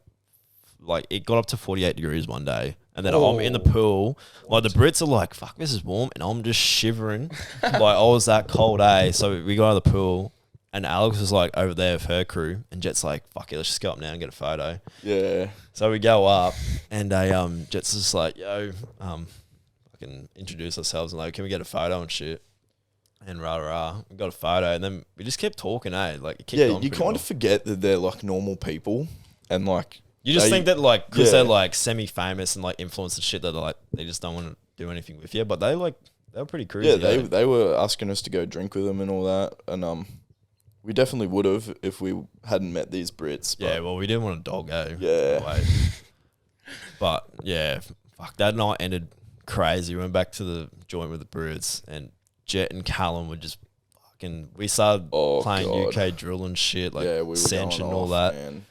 it got up to 48 degrees one day. And then I'm in the pool. Like, the Brits are like, fuck, this is warm. And I'm just shivering. Like, I was that cold, eh? So we got out of the pool. And Alex was like over there with her crew. And Jet's like, fuck it, let's just go up now and get a photo. Yeah. So we go up. And Jet's just like, yo, fucking introduce ourselves. And like, can we get a photo and shit? And rah. We got a photo. And then we just kept talking, eh? Like, it kept on You kind of forget that they're like normal people. And like, you just think that like, because they're like semi-famous and like influenced and shit, that like they just don't want to do anything with you. But they were pretty crazy. yeah, they were asking us to go drink with them and all that. And we definitely would have if we hadn't met these Brits. But Yeah, well, we didn't want a dog, eh? Yeah. But yeah, fuck, that night ended crazy. We went back to the joint with the Brits, and Jet and Callum were just fucking. We started playing God. UK drill and shit, like we were Sench going and all off, that. man.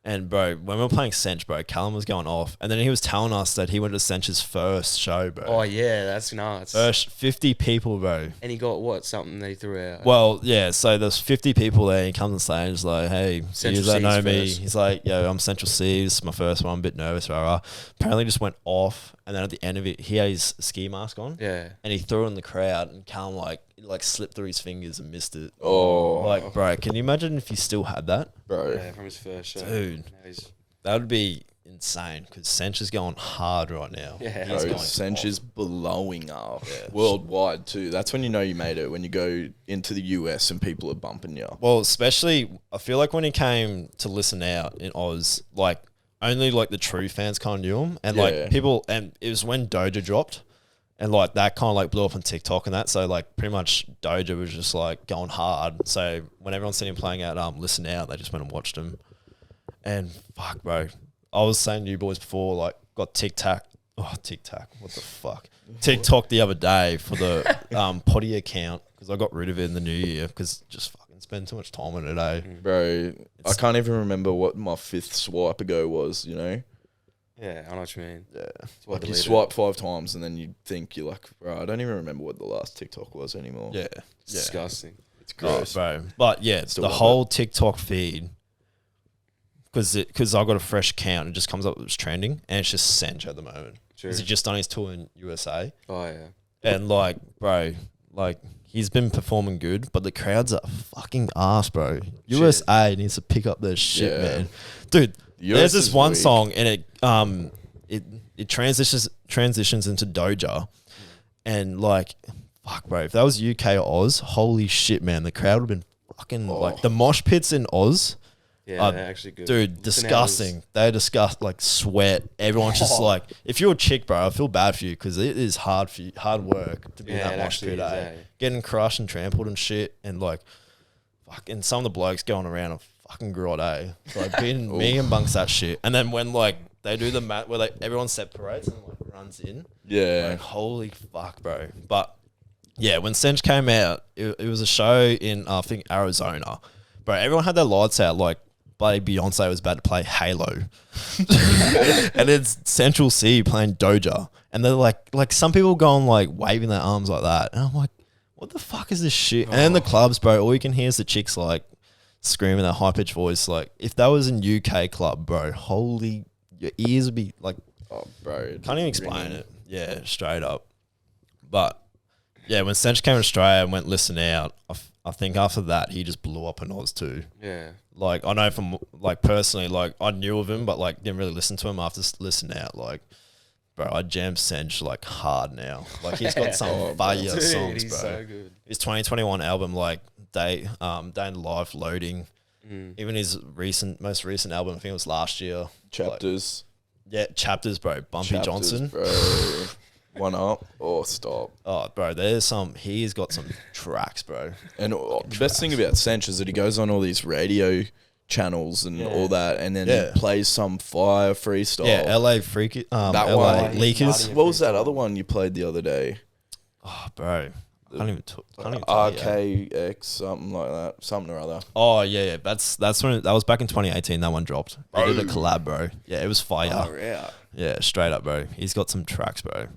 And bro, when we were playing Sench, bro, Callum was going off, and then he was telling us that he went to Sench's first show, bro. Oh yeah, that's nuts. First 50 people, bro. And he got what? Something they threw out. Well, yeah, so there's 50 people there. He comes on stage and he's like, hey, Central you don't know C's me. first. He's like, yo, I'm Central C. This is my first one. I'm a bit nervous. Rah. Apparently just went off. And then at the end of it, he had his ski mask on. Yeah. And he threw it in the crowd. And Callum like slipped through his fingers and missed it. Oh. Like, bro, can you imagine if he still had that? Bro. Yeah, from his first show. Dude. Now he's- That would be insane because Sench is going hard right now. Yeah. He's Bro, going Sench off. is blowing up worldwide too. That's when you know you made it, when you go into the US and people are bumping you. Well, especially, I feel like when he came to listen out in Oz, like, only, like, the true fans kind of knew him. And, Yeah. like, people, and it was when Doja dropped. And like that kind of like blew up on TikTok and that. So like pretty much Doja was just like going hard. So when everyone's seen him playing out Listen Out, they just went and watched him. And fuck, bro. I was saying to you boys before, like got Tic Tac. Oh, Tic Tac. What the fuck? TikTok the other day for the potty account because I got rid of it in the new year because just fucking spend too much time on it, eh? Bro, I can't even remember what my 5th swipe ago was, you know? Yeah, I know what you mean. Yeah. Why Like you delete it? swipe 5 times and then you think you're like, bro, I don't even remember what the last TikTok was anymore. Yeah. It's disgusting. It's Oh, gross. bro. But yeah, Still the love whole TikTok feed, because I got a fresh account, it just comes up as trending, and it's just Sench at the moment. True. Because he just done his tour in USA, Oh yeah. and like, bro, like he's been performing good, but the crowds are fucking ass, bro. USA needs to pick up their shit, Yeah. man. Dude, The there's US this is one weak. song, and it transitions into Doja, and like, fuck, bro, if that was UK or Oz, holy shit, man, the crowd would have been fucking like the mosh pits in Oz. Yeah, they're actually good. Dude, Listen disgusting. They disgust like sweat. Everyone's just like, if you're a chick, bro, I feel bad for you because it is hard for you, hard work to be in Yeah, that it mosh actually pit, is, eh? eh? Getting crushed and trampled and shit, and like, fucking some of the blokes going around are fucking grot, eh? Like being me amongst that shit, and then when like they do the mat where like everyone separates and like runs in, Yeah. like holy fuck, bro. But yeah, when Sench came out, it was a show in I think Arizona, bro. Everyone had their lights out, like Beyonce was about to play Halo, and it's Central C playing Doja, and they're like some people going like waving their arms like that, and I'm like, what the fuck is this shit? And in the clubs, bro, all you can hear is the chicks like screaming that high pitched voice. Like if that was in UK club, bro, holy, your ears would be like, Oh, bro. can't even explain it. Yeah, straight up. But yeah, when Sench came to Australia and went Listen Out, I think after that he just blew up in Oz too. Yeah. Like I know from like personally, like I knew of him, but like didn't really listen to him after Listen Out. Like, bro, I jam Sench like hard now. Like he's got some fire Dude, songs, he's bro. so good. His 2021 album, like Day in the Life, Loading. Even his most recent album, I think it was last year. Chapters. Yeah, Chapters, bro. Bumpy Chapters, Johnson. Bro. One up. Oh, stop. Oh, bro, he's got some tracks, bro. And the best thing about Sench is that he goes on all these radio channels and all that, and then he plays some fire freestyle. Yeah, LA Freaky, That LA one. Leakers. What was that other one you played the other day? Oh, bro. Can't even tell you, yeah. RKX, something like that. Something or other. Oh, yeah. That's when that was back in 2018. That one dropped. They did a collab, bro. Yeah, it was fire. Oh, yeah. Yeah, straight up, bro. He's got some tracks, bro.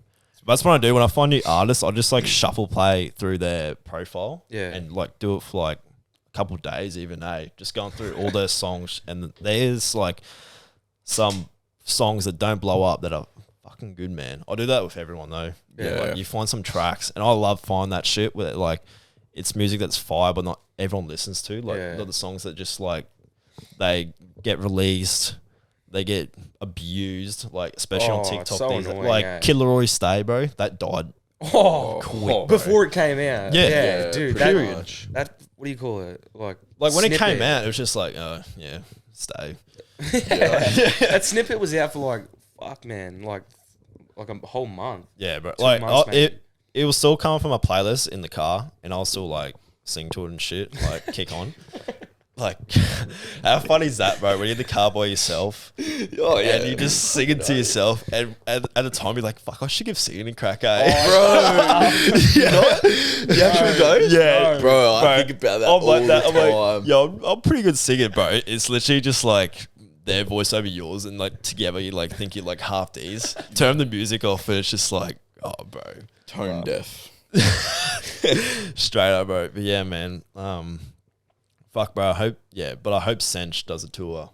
That's what I do when I find new artists. I just like shuffle play through their profile, and like do it for like a couple of days, even. Just going through all their songs, and there's like some songs that don't blow up that are fucking good, man. I do that with everyone though. Yeah. Like, you find some tracks, and I love finding that shit where like it's music that's fire, but not everyone listens to. Like a lot of the songs that just like they get released. They get abused, like especially on TikTok. so Things annoying, like eh? Killer Stay, bro. That died. Oh, before it came out. Yeah. Dude. pretty That, much. that, what do you call it? Like Like when it came snippet. out, it was just like, yeah, stay. That snippet was out for like, fuck, man, like a whole month. Yeah, bro. 2 Like months, maybe. it was still coming from my playlist in the car, and I'll still like sing to it and shit, like kick on. Like, how funny is that, bro? When you're in the car by yourself, Oh, yeah. and you just sing it to yourself, and at the time you're like, "Fuck, I should give singing a crack, eh?" You actually go? Yeah, Bro, I think about that all the I'm time. like, yo, I'm pretty good singing, bro. It's literally just like their voice over yours, and like together you like think you're like half D's. Turn the music off, and it's just like, oh, bro, Tone deaf. straight up, bro. But yeah, man. Fuck, bro. I hope Sench does a tour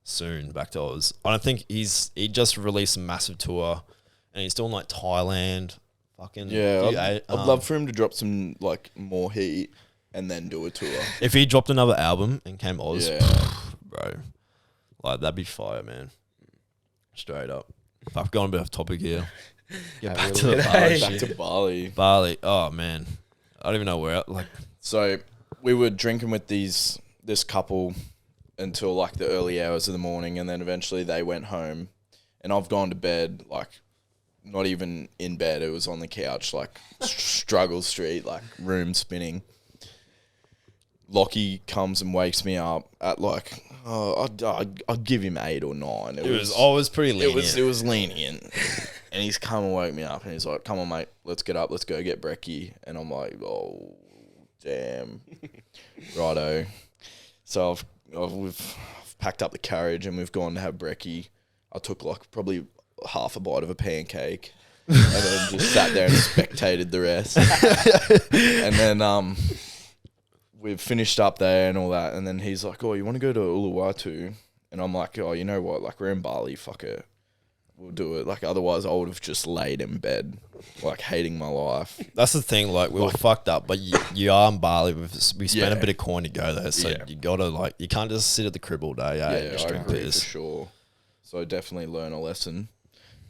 soon back to Oz. I don't think he just released a massive tour, and he's doing like Thailand. Fucking Yeah, I'd love for him to drop some like more heat and then do a tour. if he dropped another album and came Oz, Yeah. bro. Like that'd be fire, man. Straight up. Fuck, going a bit off topic here. Get back to the Bali Back shit. to Bali. Bali. Oh man, I don't even know where. Like, So we were drinking with this couple until like the early hours of the morning, and then eventually they went home, and I've gone to bed like not even in bed. It was on the couch, like struggle street, like room spinning. Lachy comes and wakes me up at like, I'd give him 8 or 9. It was always pretty lenient. It was lenient. And he's come and woke me up and he's like, come on, mate, let's get up, let's go get brekkie. And I'm like, oh, damn. Righto. So we've packed up the carriage and we've gone to have brekkie. I took like probably half a bite of a pancake and then just sat there and spectated the rest. And then we've finished up there and all that. And then he's like, oh, you want to go to Uluwatu? And I'm like, oh, you know what? Like, we're in Bali, fuck it. We'll do it. Like, otherwise I would have just laid in bed, like, hating my life. That's the thing. Like, we were fucked up, but you are in Bali. We spent a bit of coin to go there, so you gotta like, you can't just sit at the crib all day. Yeah, I agree for sure. So definitely learn a lesson.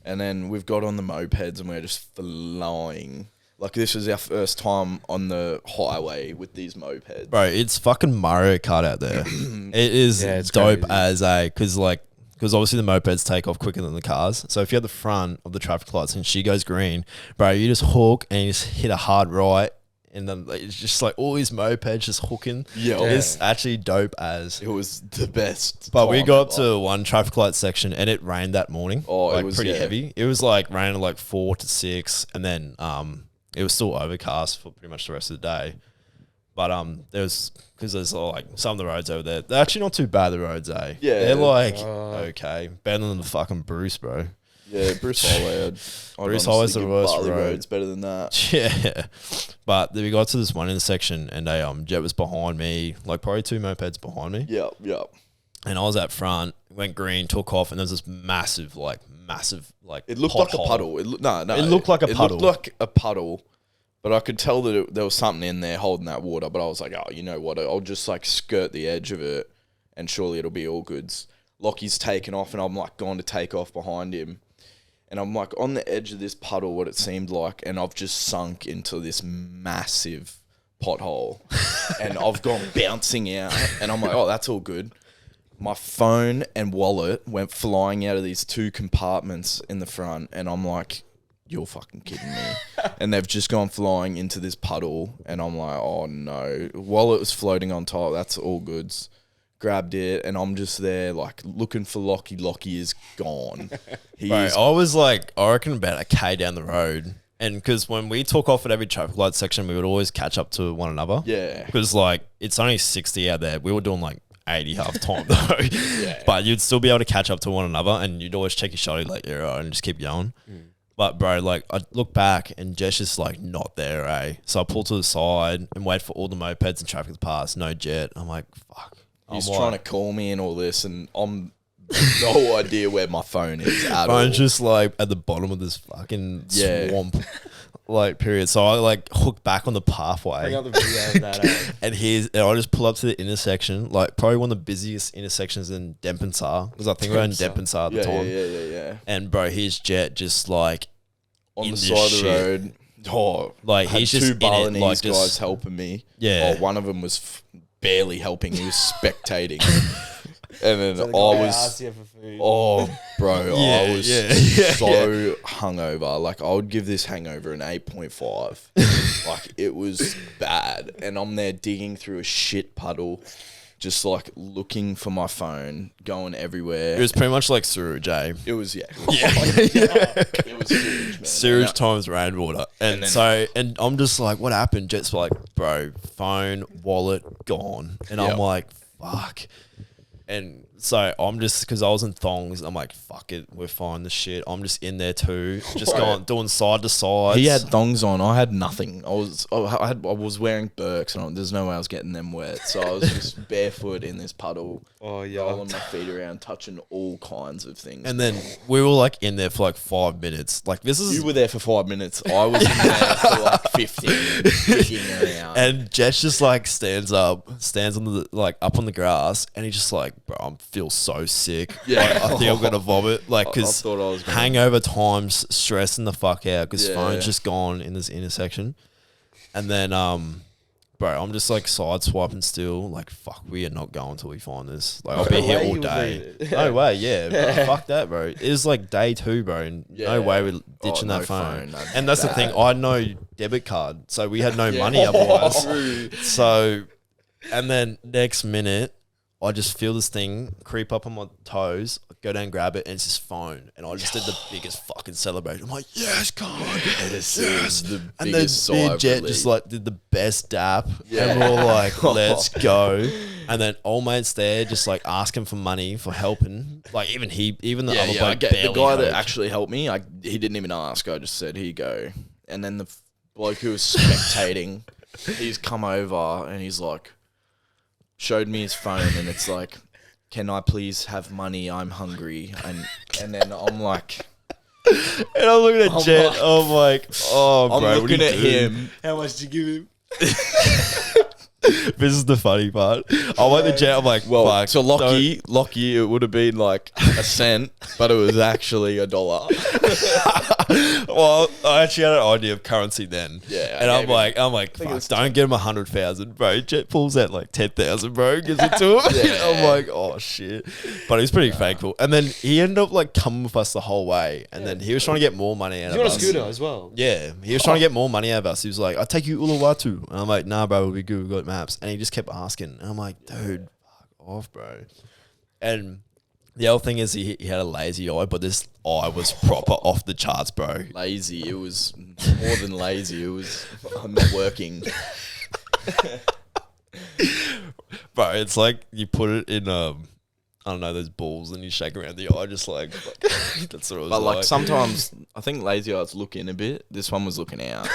And then we've got on the mopeds and we're just flying. Like, this was our first time on the highway with these mopeds. Bro, it's fucking Mario Kart out there. It is dope crazy. Because obviously the mopeds take off quicker than the cars. So if you're at the front of the traffic lights and she goes green, bro, you just hook and you just hit a hard right. And then it's just like all these mopeds just hooking. Yeah. It's actually dope as. It was the best. But we got to one traffic light section and it rained that morning. Oh, like, it was pretty heavy. It was like raining like 4 to 6. And then it was still overcast for pretty much the rest of the day. But there was, because there's like some of the roads over there, they're actually not too bad, the roads, eh? Yeah. They're like, okay, better than the fucking Bruce, bro. Yeah, Bruce Highway. Bruce Highway's the worst road. Road's better than that. Yeah. But then we got to this one intersection and a jet was behind me, like probably 2 mopeds behind me. Yeah. And I was at front, went green, took off, and there's this massive, it looked like a puddle. It looked like a puddle. It looked like a puddle. But I could tell that there was something in there holding that water. But I was like, oh, you know what? I'll just like skirt the edge of it and surely it'll be all goods. Locky's taken off and I'm like gone to take off behind him. And I'm like on the edge of this puddle, what it seemed like. And I've just sunk into this massive pothole. And I've gone bouncing out. And I'm like, oh, that's all good. My phone and wallet went flying out of these 2 compartments in the front. And I'm like, you're fucking kidding me. And they've just gone flying into this puddle. And I'm like, oh no. Wallet was floating on top. That's all goods. Grabbed it. And I'm just there like looking for Lachy. Lachy is gone. I was like, I reckon about a K down the road. And because when we took off at every traffic light section, we would always catch up to one another. Yeah. Because like, it's only 60 out there. We were doing like 80 half time though. Yeah. But you'd still be able to catch up to one another and you'd always check your shotty like, yeah, right, and just keep going. But bro, like I look back and Jet's just like not there, eh? So I pull to the side and wait for all the mopeds and traffic to pass. No Jet. I'm like, fuck. He's trying to call me and all this, and I'm no idea where my phone is at all. Mine's just like at the bottom of this fucking swamp, like period. So I like hook back on the pathway. Bring up the video of that. And I just pull up to the intersection, like probably one of the busiest intersections in Dempensar, because I think we're in Dempensar at the time. Yeah. And bro, here's Jet just like on the side of the road. Oh, like he's just 2 Balinese like guys helping me. Yeah. Oh, one of them was barely helping. He was spectating. And then I was, bro, I was so hungover. Like, I would give this hangover an 8.5. Like, it was bad. And I'm there digging through a shit puddle, just like looking for my phone, going everywhere. It was pretty much like sewage, eh? It was, Yeah. It was sewage, man. Sewage times rainwater. And I'm just like, what happened? Jet's like, bro, phone, wallet, gone. And I'm like, fuck. And so I'm just, because I was in thongs, I'm like, fuck it, we're fine, the shit. I'm just in there too, just doing side to side. He had thongs on, I had nothing. I was wearing Birks, and there's no way I was getting them wet. So I was just barefoot in this puddle, rolling my feet around, touching all kinds of things. And then we were like in there for like 5 minutes. Like this is, you were there for 5 minutes. I was in there for like 15, kicking around. And Jess just like stands on the like up on the grass, and he's just like, bro, I feel so sick. Yeah, like, I think I'm gonna vomit. Like, because hangover times stressing the fuck out because phone's just gone in this intersection. And then bro, I'm just like side swiping still. Like, fuck, we are not going till we find this. Like, I'll be here all day. No way, yeah. Bro, fuck that, bro. It was like day 2, bro. And no way we're ditching that phone. And that's the thing. I had no debit card, so we had no money otherwise. So, and then next minute, I just feel this thing creep up on my toes, go down, grab it, and it's his phone. And I just did the biggest fucking celebration. I'm like, yes, God. Yes. The And then biggest me sigh and of Jet relief. just like did the best dap. And we're all like, let's go. And then old mate's there just like asking for money for helping. Like even the other I bloke get the barely guy that helped. actually helped me. He didn't even ask. I just said, "Here you go." And then the bloke who was spectating, he's come over and he's like, showed me his phone, and it's like, "Can I please have money? I'm hungry." And then I'm like, And I'm looking at Jet. like- I'm like, oh, I'm bro, what looking do you at do? him. How much did you give him? This is the funny part. I went to Jet. I'm like, Well, fuck, to Lachy, it would have been like a cent, but it was actually $1. Well, I actually had an idea of currency then. Yeah, And I'm maybe. like, fuck, don't give him 100,000, bro. Jet pulls out like 10,000, bro, gives it to him. I'm like, oh shit. But he's pretty faithful. And then he ended up like coming with us the whole way. And then he was trying to get more money out You of on a us. scooter as well? Yeah, he was trying to get more money out of us. He was like, I'll take you Uluwatu. And I'm like, nah, bro, we'll be good. We've got maps. And he just kept asking. And I'm like, dude, fuck off, bro. And the other thing is he had a lazy eye, but this eye was proper off the charts, bro. Lazy. It was more than lazy. It was, I'm not working. Bro, it's like you put it in, I don't know, those balls and you shake around the eye just like that's what it was But like. like sometimes, I think lazy eyes look in a bit. This one was looking out.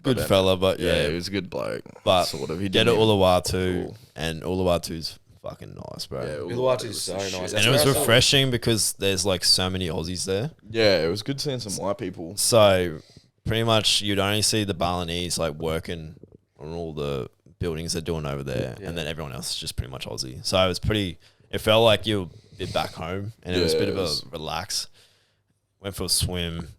Good fella, but Yeah, yeah. he was a good bloke. But sort of. He get it didn't even- Uluwatu, Cool. and Uluwatu's fucking nice, bro. Yeah, Uluwatu's so nice. shit. That's And it was where I saw- refreshing because there's like so many Aussies there. Yeah, it was good seeing some white people. So pretty much you'd only see the Balinese like working on all the buildings they're doing over there, and then everyone else is just pretty much Aussie. So it was pretty. It felt like you were a bit back home, and it was a bit of a relax. Went for a swim,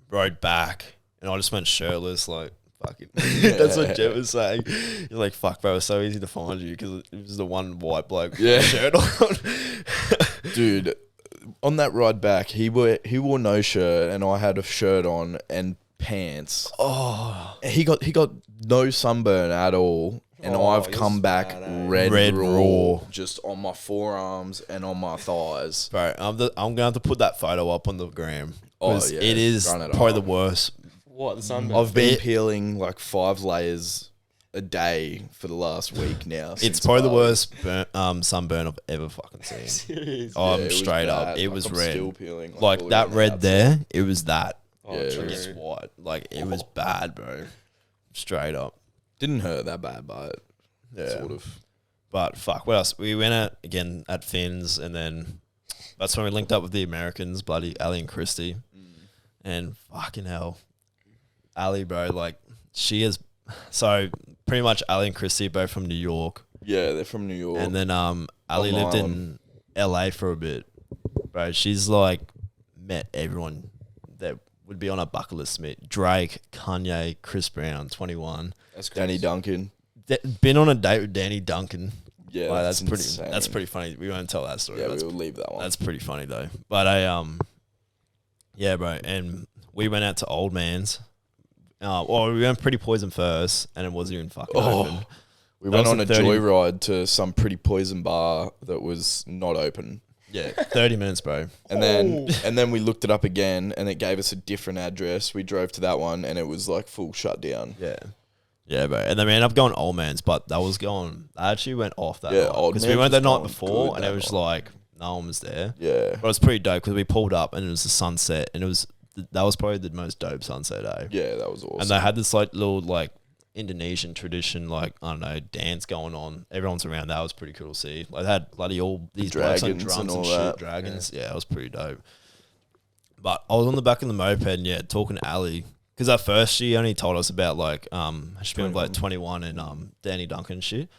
rode back, and I just went shirtless, like fucking. That's what Jet was saying. He's like, "Fuck, bro, it's so easy to find you because it was the one white bloke with a shirt on." Dude, on that ride back, he wore no shirt, and I had a shirt on and pants. Oh, He got no sunburn at all, and I've come back red raw, just on my forearms and on my thighs. bro, I'm gonna have to put that photo up on the gram. Oh, 'Cause yeah, it is run it probably up. the worst. What, the sunburn? I've been Bit- peeling like 5 layers a day for the last week now. It's since probably the Bali. worst sunburn I've ever fucking seen. Serious. I'm Yeah, it was straight up. bad. It Like, was I'm red. still peeling, all Like the way that on the red outside. there, it was that. Oh, Yeah, it true. It's white. Like it was bad, bro. Straight up. Didn't hurt that bad, but Yeah. sort of. But fuck, what else? We went out again at Finn's, and then that's when we linked up with the Americans, bloody Ali and Christy. And fucking hell, Ali, bro, like she is. So pretty much Ali and Christy are both from New York. Yeah, they're from New York. And then Ali Long lived Island. in LA for a bit. Bro, she's like met everyone that would be on a bucket list. Drake, Kanye, Chris Brown, 21. That's crazy. Danny Duncan. Been on a date with Danny Duncan. Yeah, Like, that's pretty. insane. That's pretty funny. We won't tell that story. Yeah, that's, we'll leave that one. that's pretty funny though. But yeah, bro. And we went out to Old Man's. Well, we went Pretty Poison first, and it wasn't even fucking open. We That went was on the a 30 joyride to some pretty poison bar that was not open. Yeah, 30 minutes, bro. And then we looked it up again, and it gave us a different address. We drove to that one, and it was like full shutdown. Yeah. Yeah, bro. And then we ended up going Old Man's, but that was going. I actually went off that Yeah, night. Old Because we Man's went the was night going before, good and it that was night. like, no one was there. Yeah. But it was pretty dope because we pulled up, and it was the sunset, and that was probably the most dope sunset, eh? Yeah, that was awesome. And they had this like little like Indonesian tradition, like I don't know, dance going on. Everyone's around. That was pretty cool to see. Like they had bloody all these blokes on dragons drums and and, all shit, that. dragons. Yeah, it was pretty dope. But I was on the back of the moped, and yeah, talking to Ali because at first she only told us about like she's been with like 21 and Danny Duncan and shit,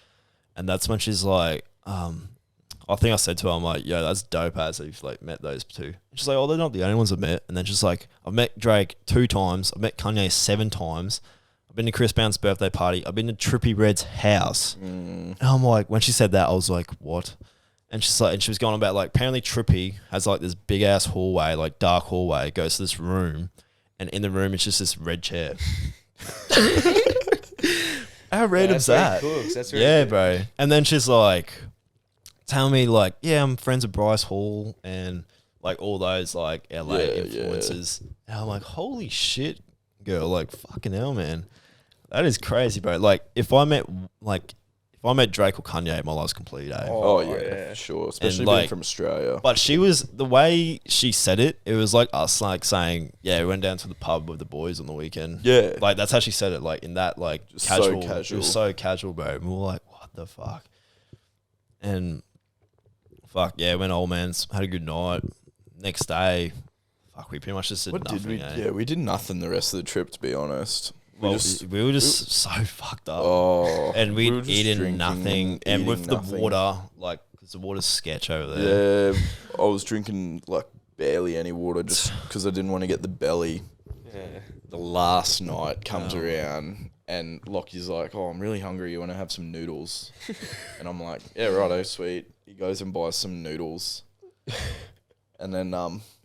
and that's when she's like I think I said to her, I'm like, yo, that's dope as you've like met those two. She's like, oh, they're not the only ones I've met. And then she's like, I've met Drake 2 times. I've met Kanye 7 times. I've been to Chris Brown's birthday party. I've been to Trippie Redd's house. And I'm like, when she said that, I was like, what? And she's like, and she was going on about like, apparently Trippie has like this big ass hallway, like dark hallway, goes to this room. And in the room, it's just this red chair. How random's that? That's Yeah, bro. And then she's like, tell me like, yeah, I'm friends with Bryce Hall and like all those like LA influencers. And I'm like, holy shit, girl, like fucking hell, man. That is crazy, bro. Like if I met Drake or Kanye, my life's complete, eh? Oh yeah, for sure. Especially like, being from Australia. But she was, the way she said it, it was like us like saying, yeah, we went down to the pub with the boys on the weekend. Yeah. Like that's how she said it, like in that like Just casual. so casual. It was so casual, bro. And we were like, what the fuck? And fuck, yeah, went old man's, had a good night. Next day, fuck, we pretty much just did What nothing. did we? Eh? Yeah, we did nothing the rest of the trip, to be honest. We were just so fucked up. Oh, and we'd we were just eaten drinking, nothing. And eating with nothing. the water, like, because the water's sketch over there. Yeah, I was drinking like barely any water just because I didn't want to get the belly. Yeah. The last night comes around and Locky's like, oh, I'm really hungry. You want to have some noodles? And I'm like, yeah, righto, sweet. He goes and buys some noodles. And then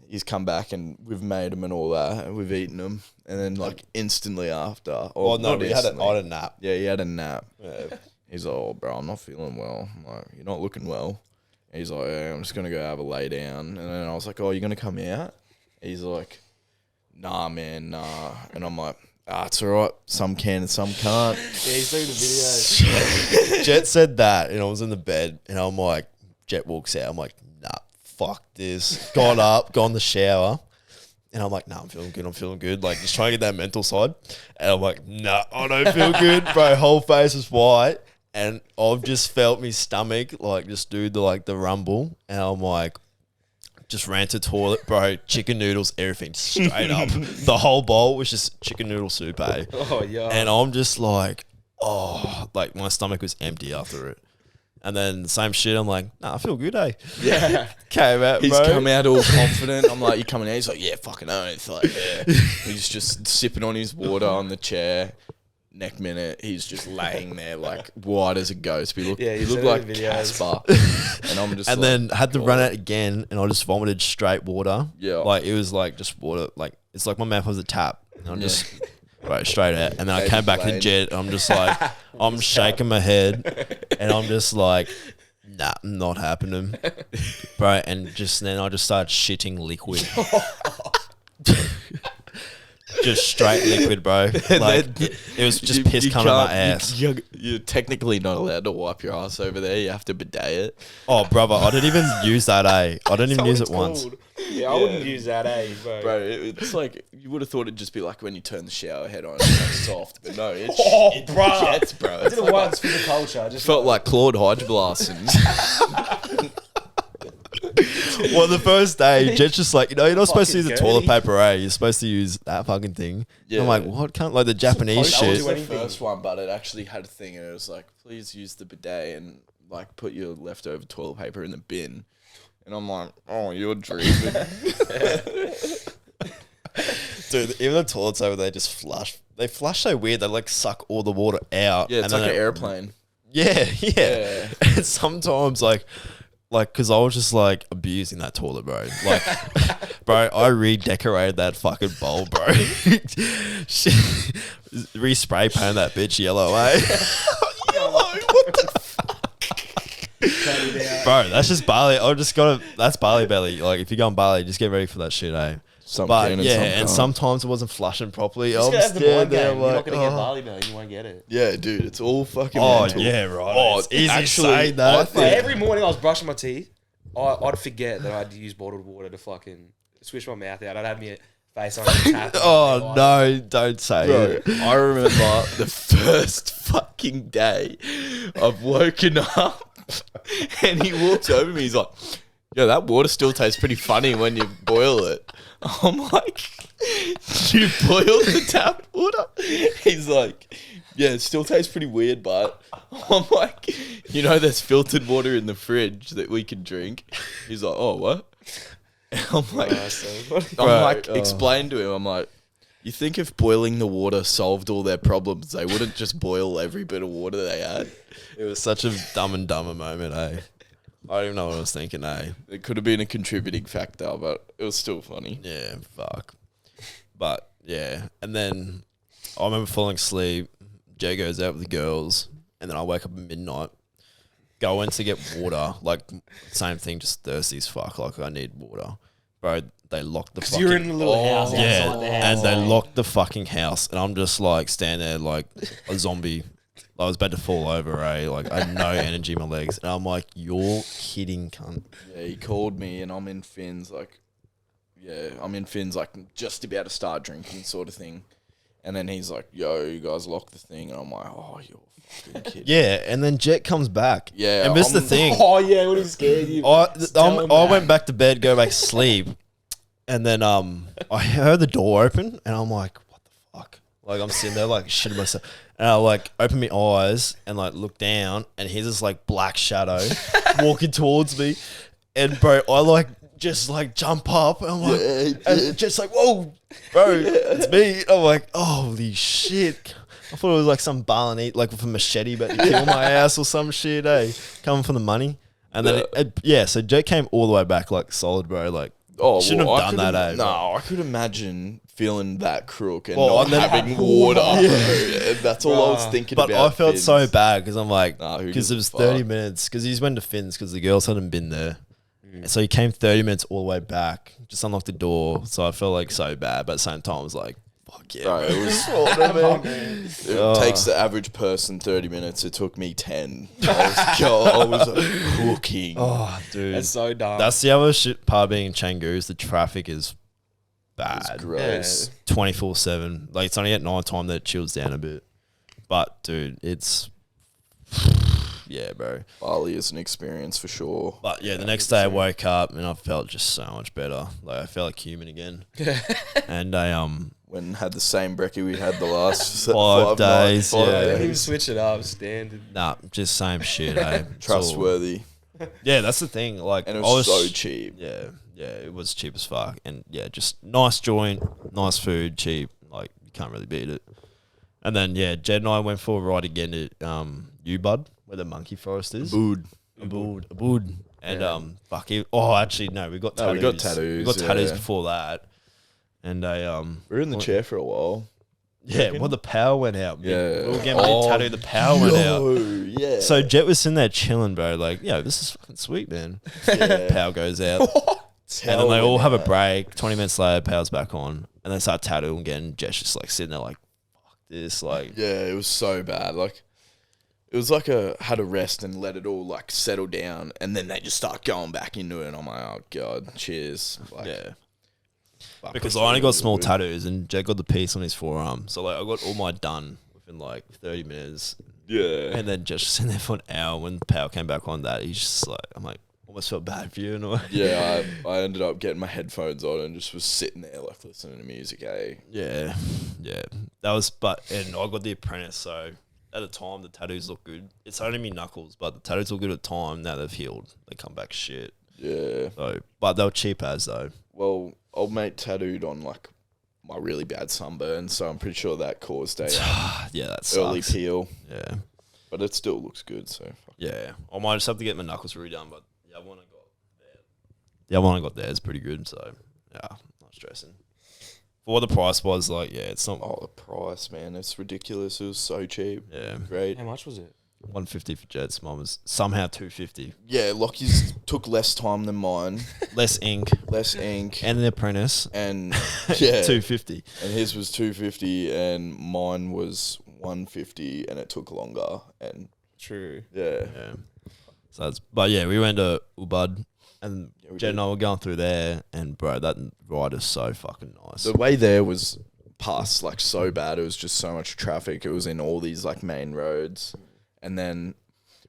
he's come back and we've made them and all that. And we've eaten them. And then like instantly after. Well, no, not I had instantly. a nap. Yeah, he had a nap. Yeah. He's like, oh, bro, I'm not feeling well. I'm like, you're not looking well. And he's like, yeah, I'm just going to go have a lay down. And then I was like, oh, you're going to come out? He's like, nah, man, nah. And I'm like, it's all right. Some can and some can't. Yeah, he's doing the videos. Jet said that, and I was in the bed, and I'm like, Jet walks out. I'm like, nah, fuck this. Got up, got in the shower, and I'm like, nah, I'm feeling good. Like, just trying to get that mental side. And I'm like, nah, I don't feel good, bro. Whole face is white, and I've just felt my stomach, like, just do the rumble, and I'm like, just ran to toilet, bro. Chicken noodles, everything straight up. The whole bowl was just chicken noodle soup, eh? Oh, yeah. And I'm just like, oh, like my stomach was empty after it. And then same shit, I'm like, nah, I feel good, eh? Yeah. Came out, He's bro. come out all confident. I'm like, you coming out? He's like, yeah, fucking oath. Like, yeah. He's just sipping on his water on the chair. Next minute, he's just laying there like white as a ghost. He looked like Casper. And I'm just and like, then had to run out again, and I just vomited straight water. Yeah. Like, it was like just water. Like, it's like my mouth was a tap. And I'm just, right, straight out. And then I came back to Jet, and I'm just like, I'm shaking my head, and I'm just like, nah, not happening. Bro, and just then I just started shitting liquid. Just straight liquid, bro. Like, it was just piss coming out my ass. You're technically not allowed to wipe your ass over there. You have to bidet it. Oh, brother, I didn't even use that, eh? I didn't even use it once. Yeah, I wouldn't use that, bro. Bro, it's like, you would have thought it'd just be like when you turn the shower head on, it's like soft. But no, it jets, bro. I did it once for the culture. I just Felt like Claude Hodge blasting. Well, the first day, Jet's just like, you're not supposed to use the Fucking toilet dirty. paper, eh? You're supposed to use that fucking thing. Yeah. I'm like, what? Can't like the Japanese That was shit. the anything. first one, but it actually had a thing, and it was like, please use the bidet and like put your leftover toilet paper in the bin. And I'm like, oh, you're dreaming. Dude, even the toilets over there just flush. They flush so weird. They like suck all the water out. Yeah, it's and like then an airplane. Yeah. Yeah. And sometimes like, cause I was just like abusing that toilet, bro. Like, bro, I redecorated that fucking bowl, bro. Re-spray painted that bitch yellow, eh? Yellow, what the fuck? Bro, that's just Bali. That's Bali belly. Like, if you go on Bali, just get ready for that shit, eh? Some But can yeah, some and can't. sometimes it wasn't flushing properly. Just I'm have the scared blind there, game. You're not like, going to get oh. Bali belly. You won't get it. Yeah, dude, it's all fucking Oh, mental. yeah, right. Oh, It's easy actually, saying that. I think- Every morning I was brushing my teeth, I'd forget that I'd use bottled water to fucking swish my mouth out. I'd have my face on the tap. Oh, no, don't say Bro, it. I remember the first fucking day I've woken up and he walks over me. He's like, yo, that water still tastes pretty funny when you boil it. I'm like, you boiled the tap water? He's like, Yeah, it still tastes pretty weird, but I'm like, there's filtered water in the fridge that we can drink. He's like, oh, what? And I'm like, explain to him. I'm like, you think if boiling the water solved all their problems, they wouldn't just boil every bit of water they had? It was such a Dumb and Dumber moment, eh? I don't even know what I was thinking, eh? It could have been a contributing factor, but it was still funny. Yeah, fuck. But, yeah. And then I remember falling asleep. Jay goes out with the girls. And then I wake up at midnight. Go in to get water. Like, same thing, just thirsty as fuck. Like, I need water. Bro, they locked the fucking... You're in the little house outside Yeah, the house. and they locked the fucking house. And I'm just, like, standing there like a zombie. I was about to fall over, eh? Like, I had no energy in my legs. And I'm like, you're kidding, cunt. Yeah, he called me and I'm in Finn's, just about to start drinking sort of thing. And then he's like, yo, you guys locked the thing. And I'm like, oh, you're fucking kidding. Yeah, and then Jet comes back. Yeah, and this is the thing. Oh, yeah, what is scared you? I went back to bed, go back to sleep. And then I heard the door open. And I'm like, what the fuck? Like, I'm sitting there, like, shitting myself. And I, like, open my eyes and, like, look down. And here's this, like, black shadow walking towards me. And, bro, I, like, just, like, jump up. And I'm like, and just like, whoa, bro, it's me. I'm like, holy shit. I thought it was, like, some Balinese, like, with a machete about to kill my ass or some shit, eh? Coming for the money. And then, so Jake came all the way back, like, solid, bro. Like, shouldn't have done that, eh? No, I could imagine feeling that crook and Well, not and then- having water. Yeah. That's all I was thinking But about. I felt Finn's. so bad because I'm like, Nah, who because gives it a was fuck? 30 minutes, because he's went to Finn's because the girls hadn't been there. So he came 30 minutes all the way back, just unlocked the door. So I felt like so bad, but at the same time, I was like, fuck yeah. Bro, bro. it takes the average person 30 minutes. It took me 10. I was cooking. Oh, dude. That's so dumb. That's the other shit part of being in Canggu is the traffic is It's bad. gross. 24/7. Like, it's only at night time that it chills down a bit. But, dude, it's... Yeah, bro. Bali is an experience for sure. But yeah, the next day I woke up and I felt just so much better. Like I felt like human again. And I When had the same brekkie we had the last 5 days. nights, Yeah. Don't even switch it up, standard. Nah, just same shit. Eh? Trustworthy. Yeah, that's the thing. Like And it I was so cheap. Yeah, it was cheap as fuck. And yeah, just nice joint, nice food, cheap. Like you can't really beat it. And then yeah, Jed and I went for a ride again at Ubud, where the monkey forest is. Abood. And fuck it. Oh, actually no, we got tattoos. No, we got tattoos, We got tattoos yeah. before that. And We were in the chair for a while. yeah, well the power went out. Yeah. We were getting a tattoo, the power went out. Yeah. So Jet was sitting there chilling, bro. Like, yo, this is fucking sweet, man. Power goes out. And then they all have a break. 20 minutes later, power's back on. And they start tattooing again. Jet's just like sitting there like, fuck this. Like, yeah, it was so bad. Like, it was like had a rest and let it all like settle down, and then they just start going back into it. And I'm like, oh god, cheers. Like, yeah. fuck, Because it's I only got really small good. tattoos and Jet got the piece on his forearm. So like I got all my done within like 30 minutes. Yeah. And then just sitting there for an hour when the power came back on that. He's just like, I'm like, almost felt bad for you in a way. Yeah, I ended up getting my headphones on and just was sitting there like listening to music, eh? Yeah. That was, and I got The Apprentice, so at the time the tattoos look good. It's only me knuckles, but the tattoos look good at the time. Now they've healed. They come back shit. Yeah. So, but they were cheap as though. Well, old mate tattooed on like my really bad sunburn, so I'm pretty sure that caused a Yeah, that sucks. early peel. Yeah. But it still looks good, so fuck. Yeah. I might just have to get my knuckles redone, but the other one I got there. The other one I got there is pretty good, so yeah, not stressing. For what the price was, like, yeah, it's not. Oh, the price, man, it's ridiculous. It was so cheap. Yeah. Great. How much was it? 150 for Jed's. Mine was somehow 250. Yeah, Lockie's took less time than mine, Less ink. less ink, And The Apprentice. and yeah, 250. and his was 250, and mine was 150, and it took longer. And True. yeah, Yeah. So that's, but yeah, we went to Ubud and we Jed did. and I were going through there, and bro, that ride is so fucking nice. the way there was past like so bad. It was just so much traffic. It was in all these like main roads, and then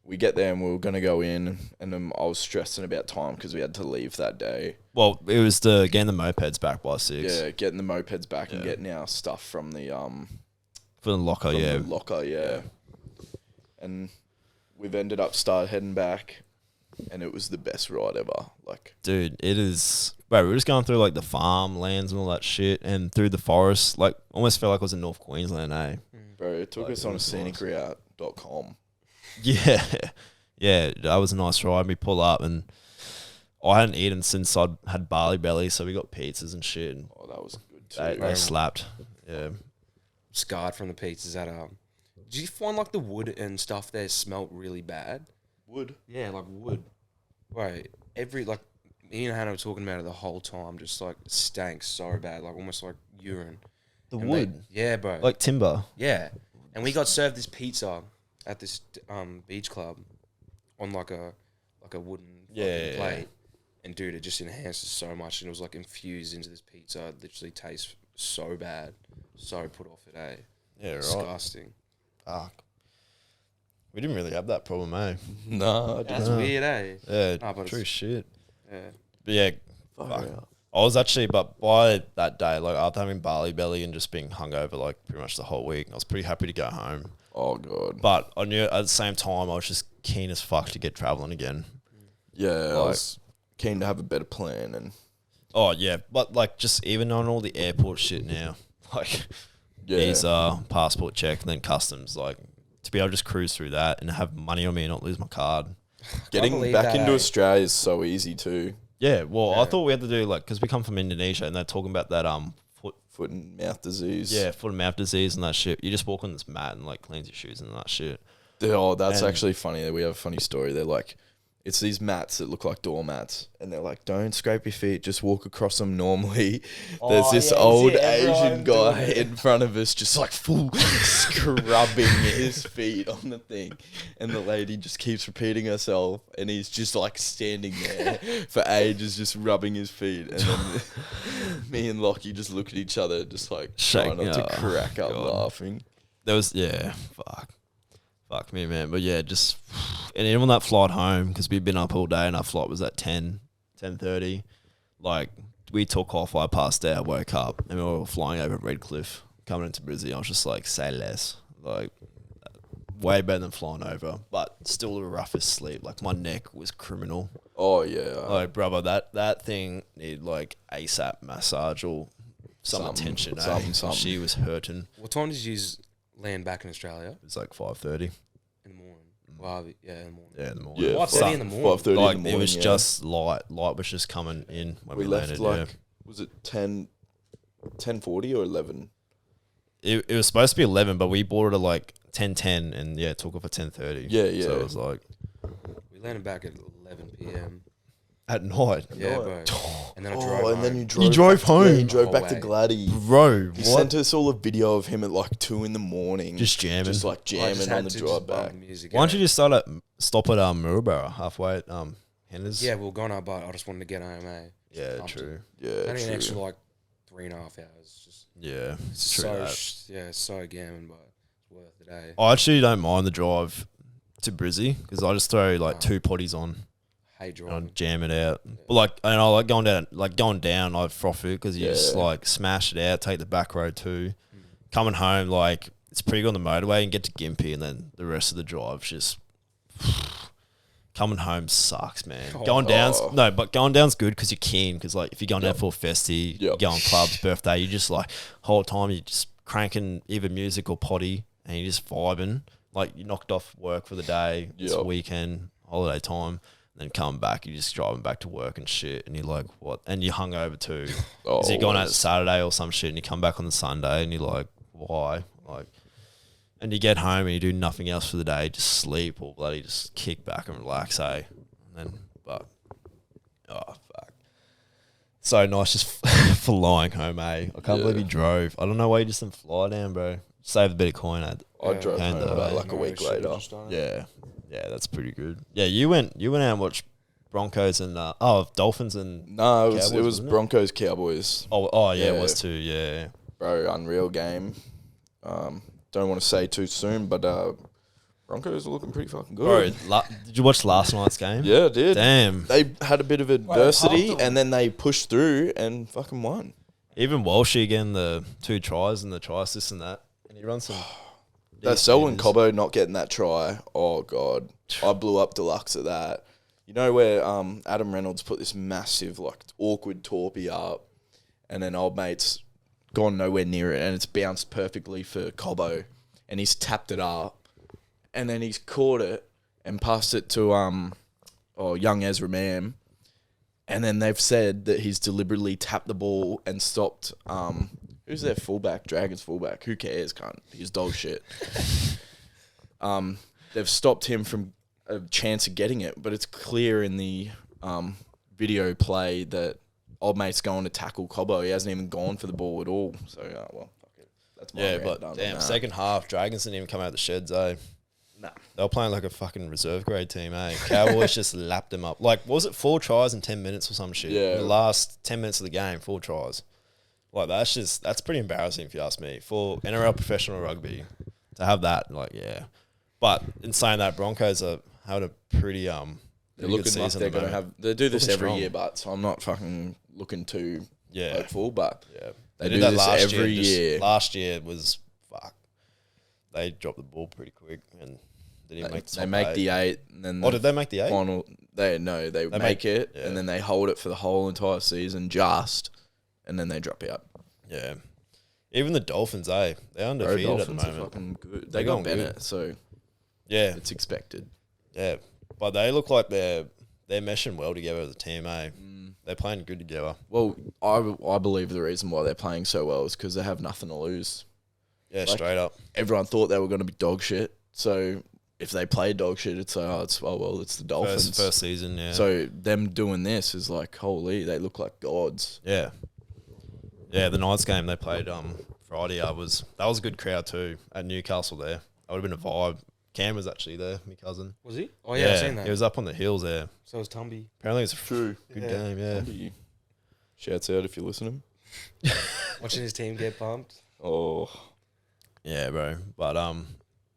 we get there and we were gonna go in, and then I was stressing about time because we had to leave that day. Well, it was getting the mopeds back by 6. Yeah, getting the mopeds back and Yeah. getting our stuff from the For the locker, from yeah. the locker, yeah. And we've ended up heading back, and it was the best ride ever. Like, Dude, it is. Bro, we were just going through like the farmlands and all that shit, and through the forest. Like, almost felt like I was in North Queensland, eh? bro, it took Like, us it on a was scenicroute.com. Yeah, yeah, that was a nice ride. We pull up, and I hadn't eaten since I'd had barley belly, so we got pizzas and shit, and Oh, that was good too. they slapped. Yeah. Scarred from the pizzas at Did you find like the wood and stuff there smelt really bad? Wood. Yeah, like wood. Right. Me and Hannah were talking about it the whole time, just like stank so bad, like almost like urine. The And wood. yeah, bro. Like timber. Yeah. And we got served this pizza at this beach club on like a wooden fucking plate. And dude, it just enhanced it so much, and it was like infused into this pizza. It literally tastes so bad, so put off it, eh? Yeah, right. Disgusting. Fuck. We didn't really have that problem, eh? No, I That's didn't. weird, eh? Yeah, Nah, but true it's- shit. Yeah. But yeah, Fuck fuck. yeah. I was actually, but by that day, like after having barley belly and just being hungover like pretty much the whole week, I was pretty happy to go home. Oh, God. But I knew at the same time I was just keen as fuck to get traveling again. Yeah, I Like- was keen to have a better plan. And Oh yeah, but like just even on all the airport shit now, like yeah, visa, passport check, and then customs, like to be able to just cruise through that and have money on me and not lose my card. getting believe back that, into eh? Australia is so easy too. Yeah, well, I Yeah. thought we had to do like because we come from Indonesia and they're talking about that Foot and mouth disease. foot and mouth disease and that shit. You just walk on this mat and like cleans your shoes and that shit. Oh, that's And- actually funny. We have a funny story. They're like, it's these mats that look like doormats, and they're like, don't scrape your feet, just walk across them normally. There's this old Asian guy in front of us, just like full scrubbing his feet on the thing, and the lady just keeps repeating herself, and he's just like standing there for ages, just rubbing his feet, and then me and Lachy just look at each other, just like trying not to Oh, crack up God. laughing. There was fuck me, man. But yeah, just and even on that flight home because we'd been up all day and our flight was at 10:30. Like we took off, I passed out, woke up, and we were flying over Redcliffe coming into Brisbane. I was just like, say less, like way better than flying over, but still the roughest sleep. Like my neck was criminal. Oh yeah, Like brother, that thing needed like ASAP massage or some Something, attention. something. She was hurting. What time did you land back in Australia? It was like 5:30. In the morning. Wow, yeah, in the morning. Yeah, in the morning. yeah, 5:30 in the morning. 5:30 Like in the morning. it was yeah. just light. Light was just coming in when we, we left landed. like was it 10:40 or 11? It was supposed to be 11, but we boarded at like 10:10, and yeah, it took off at 10:30. Yeah, yeah. So it was like We landed back at 11 p.m. at night. Yeah, Night. bro. And then I drove Oh, and then home. you drove. drove back to- yeah, home? you drove Oh, back to wait. Gladdy. Bro, He sent us all a video of him at like 2 in the morning, Just jamming. just like I jamming just on had the to drive just bump back. the music Why don't out. you just stop at Marlborough halfway at Hender's? Yeah, we were going up, but I just wanted to get home, eh? Yeah, Pumped true. Yeah, Only an extra true. like 3.5 hours. Just Yeah, it's true so that. so gammon, but it's worth it, eh? I actually don't mind the drive to Brizzy because I just throw like 2 potties on. Hey, And I driving. jam it out. But like, and I like going down, I froth it because you just Yeah. like smash it out, take the back road too. Coming home, like it's pretty good on the motorway and get to Gympie, and then the rest of the drive's just coming home sucks, man. Going down's no, but going down's good because you're keen. Because like if you're going out for a festy, you Yep. go on clubs, birthday, you just like whole time you just cranking either music or potty, and you're just vibing. Like you knocked off work for the day, it's Yep. weekend, holiday time. Then come back, you're just driving back to work and shit, and you're like, what? And you're hungover too. Oh, Because you're going out always. Saturday or some shit, and you come back on the Sunday, and you're like, why? Like, and you get home and you do nothing else for the day, just sleep or bloody just kick back and relax, eh? And then, but, oh fuck, so nice just flying home, eh? I can't believe you drove. I don't know why you just didn't fly down, bro. Save a bit of coin, eh? I drove And, home about uh, like a week later. Yeah, yeah, that's pretty good. Yeah, you went out and watched Broncos and Dolphins and No, it Cowboys, was wasn't it? Broncos Cowboys, yeah, it Yeah. was too. Yeah, bro. Unreal game. Don't want to say too soon, but Broncos are looking pretty fucking bro. good. Did you watch last night's game? Yeah, I did. Damn. They had a bit of adversity, half the- and then they pushed through and fucking won. Even Walshy getting the 2 tries and the try assist and that, and he runs some. That Selwyn Cobbo not getting that try. Oh God, I blew up Deluxe at that. You know where Adam Reynolds put this massive like awkward torpy up, and then old mate's gone nowhere near it, and it's bounced perfectly for Cobbo, and he's tapped it up, and then he's caught it and passed it to young Ezra Mam, and then they've said that he's deliberately tapped the ball and stopped. Who's their fullback? Dragons fullback. Who cares? Can't. He's dog shit. They've stopped him from a chance of getting it, but it's clear in the video play that old mate's going to tackle Cobbo. He hasn't even gone for the ball at all. So, well, fuck it. That's my rant done. Damn, second half, Dragons didn't even come out of the sheds, eh? Nah. They were playing like a fucking reserve grade team, eh? Cowboys just lapped them up. Like, was it 4 tries in 10 minutes or some shit? Yeah. In the last 10 minutes of the game, 4 tries. Like, that's pretty embarrassing if you ask me. For NRL professional rugby, to have that, like, yeah. But in saying that, Broncos are having a pretty they're looking like they're going to have. They do this every year, but so I'm not fucking looking too hopeful. But they do this every year. Last year was fuck. They dropped the ball pretty quick and they didn't make the top They make 8. the 8, and then did they make the 8? Final. They make it, and then they hold it for the whole entire season, and then they drop out. Yeah. Even the Dolphins, they're undefeated at the moment. Are fucking good. They got Bennett, so yeah, it's expected. Yeah, but they look like they're meshing well together as a team, eh? They're playing good together. Well, I believe the reason why they're playing so well is because they have nothing to lose. Yeah, like, straight up. Everyone thought they were going to be dog shit, so if they play dog shit, it's it's the Dolphins. First season, yeah. So them doing this is like, holy, they look like gods. Yeah. Yeah, the Knights game they played Friday, that was a good crowd too at Newcastle there. That would have been a vibe. Cam was actually there, my cousin. Was he? Oh yeah, I've seen that. He was up on the hills there. So was Tumby. Apparently it's a good game, yeah. Tumby. Shouts out if you listen Watching his team get pumped. Oh. Yeah, bro. But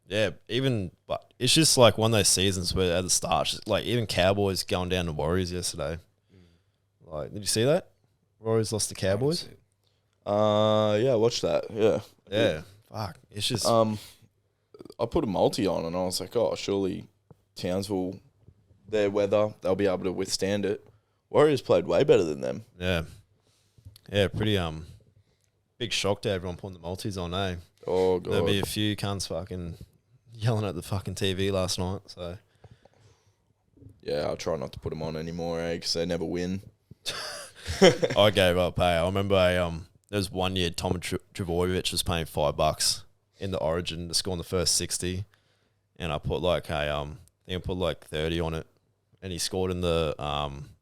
but it's just like one of those seasons where at the start, like even Cowboys going down to Warriors yesterday. Like, did you see that? Warriors lost to Cowboys. Yeah, I watched that. Yeah. Yeah. Fuck. It's just I put a multi on and I was like, oh, surely Townsville, their weather, they'll be able to withstand it. Warriors played way better than them. Yeah. Yeah, pretty big shock to everyone putting the multis on, eh? Oh God. There'll be a few cunts fucking yelling at the fucking TV last night, so. Yeah, I'll try not to put them on anymore, because they never win. I gave up, hey. I remember there was one year Tom Trebojevic was paying $5 in the Origin to score in the first 60, and I put like I think I put like 30 on it, and he scored in the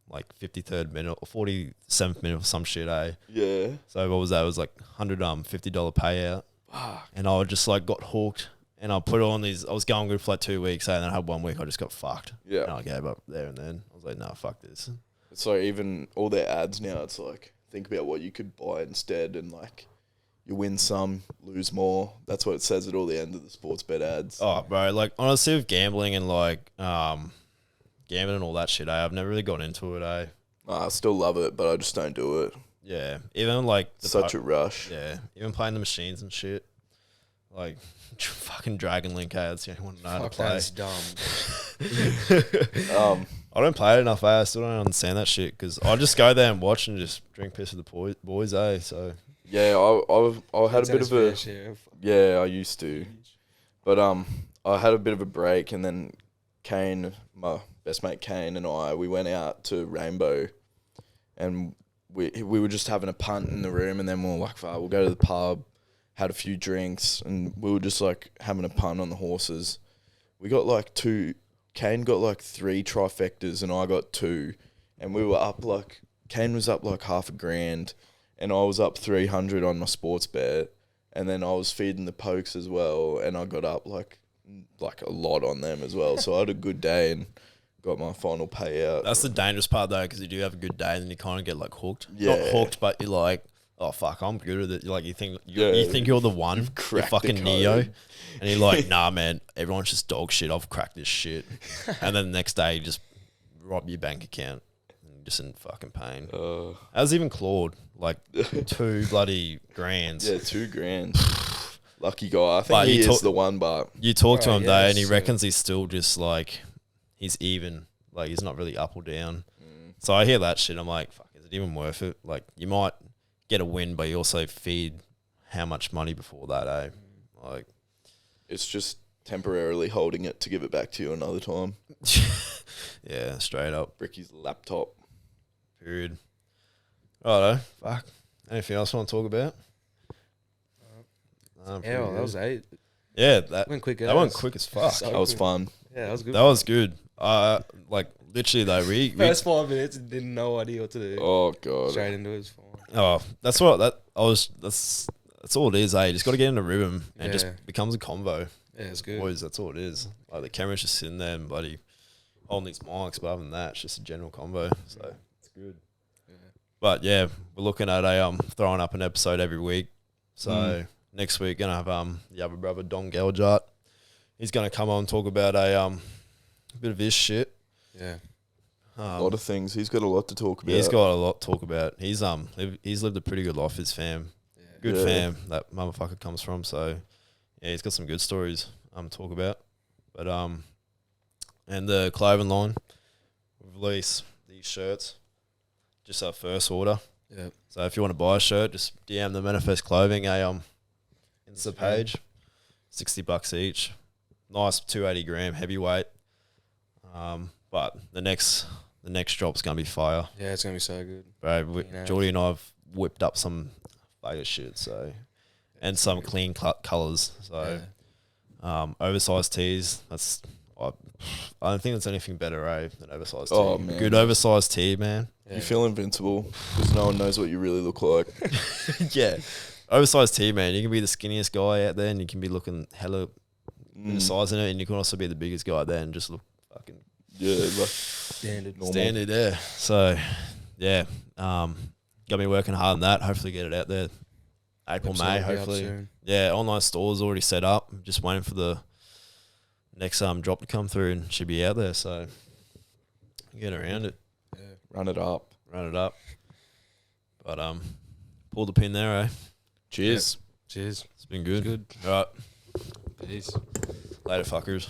like 53rd minute or 47th minute or some shit, eh? Yeah. So what was that? It was like $150 payout, and I just like got hooked, and I put on these. I was going good for like 2 weeks, and then I had 1 week I just got fucked. Yeah. And I gave up there and then. I was like, nah, fuck this. It's like even all their ads now, it's like, think about what you could buy instead, and like you win some, lose more. That's what it says at all the end of the sports bet ads. Oh, bro, like honestly with gambling and like gambling and all that shit, I've never really got into it, eh? I still love it, but I just don't do it. Yeah. Even like such a rush. Yeah. Even playing the machines and shit. Like fucking Dragon Link, that's the only one I know how to play. That's dumb. I don't play it enough, eh? I still don't understand that shit because I just go there and watch and just drink piss with the boys, eh? So yeah, I had a bit of a yeah, I used to, but I had a bit of a break, and then Kane, my best mate Kane, and we went out to Rainbow, and we were just having a punt in the room, and then we were like, we'll go to the pub, had a few drinks, and we were just like having a punt on the horses. We got like 2. Kane got like 3 trifectas and I got 2, and we were up like, Kane was up like $500 and I was up 300 on my sports bet, and then I was feeding the pokes as well, and I got up like a lot on them as well. So I had a good day and got my final payout. that's the dangerous part though, because you do have a good day and then you kind of get like hooked. Yeah. Not hooked, but you're like, oh fuck, I'm good at it. Like you think you're the one, you're cracked fucking the code. Neo, and you're like, nah, man, everyone's just dog shit. I've cracked this shit, and then the next day you just rob your bank account, and you're just in fucking pain. I was even clawed like 2 bloody grands. Yeah, $2,000. Lucky guy. I think But he you is the one, but You talk to Oh, him yeah, though, and he so- reckons he's still just like he's even. Like he's not really up or down. So I hear that shit. I'm like, fuck, is it even worth it? Like you might get a win, but you also feed how much money before that, eh? Like, it's just temporarily holding it to give it back to you another time. yeah, straight up. Ricky's laptop. Period. Righto, fuck. Anything else you want to talk about? Yeah, well, that was 8. Yeah, that Went quick. that went quick as fuck. So That was quick. fun. Yeah, that was good. That was good. Like literally though, we First 5 minutes, didn't know idea what to do. Oh god. Straight into it was fine. oh, that's what that I was. That's all it is. Eh, you just got to get in a rhythm and Yeah. just becomes a convo. Yeah, it's good. Boys, that's all it is. Like the camera's just sitting there and bloody holding these mics, but other than that, it's just a general convo. So it's good. Yeah. But yeah, we're looking at throwing up an episode every week. So next week gonna have the other brother Don Geljart. He's gonna come on and talk about a bit of his shit. Yeah. A lot of things. He's got a lot to talk about. He's got a lot to talk about. He's lived a pretty good life. His fam, good Yeah. fam that motherfucker comes from. So yeah, he's got some good stories to talk about. But and the clothing line, we've released these shirts. Just our first order. Yeah. So if you want to buy a shirt, just DM the Manifest Clothing Insta page. $60 each. Nice 280 gram heavyweight. But the next drop's gonna be fire. Yeah, it's going to be so good. Bro, Yeah. Jordy and I've whipped up some fire shit, so and some clean colours. So oversized tees. I don't think there's anything better, than oversized tee. Oh, man. Good oversized tee, man. Yeah. You feel invincible because no one knows what you really look like. Yeah, oversized tee, man. You can be the skinniest guy out there, and you can be looking hella bit of size in it, and you can also be the biggest guy there and just look fucking Yeah, like Standard. normal. standard there. So yeah, got me working hard on that. Hopefully get it out there April, Episode May. will be up Hopefully, soon. yeah. Online store's already set up. Just waiting for the next drop to come through, and should be out there. So get around it, Run it up. run it up. But pull the pin there, eh? Cheers. Cheers. It's been good. Good. All right, Peace. later, fuckers.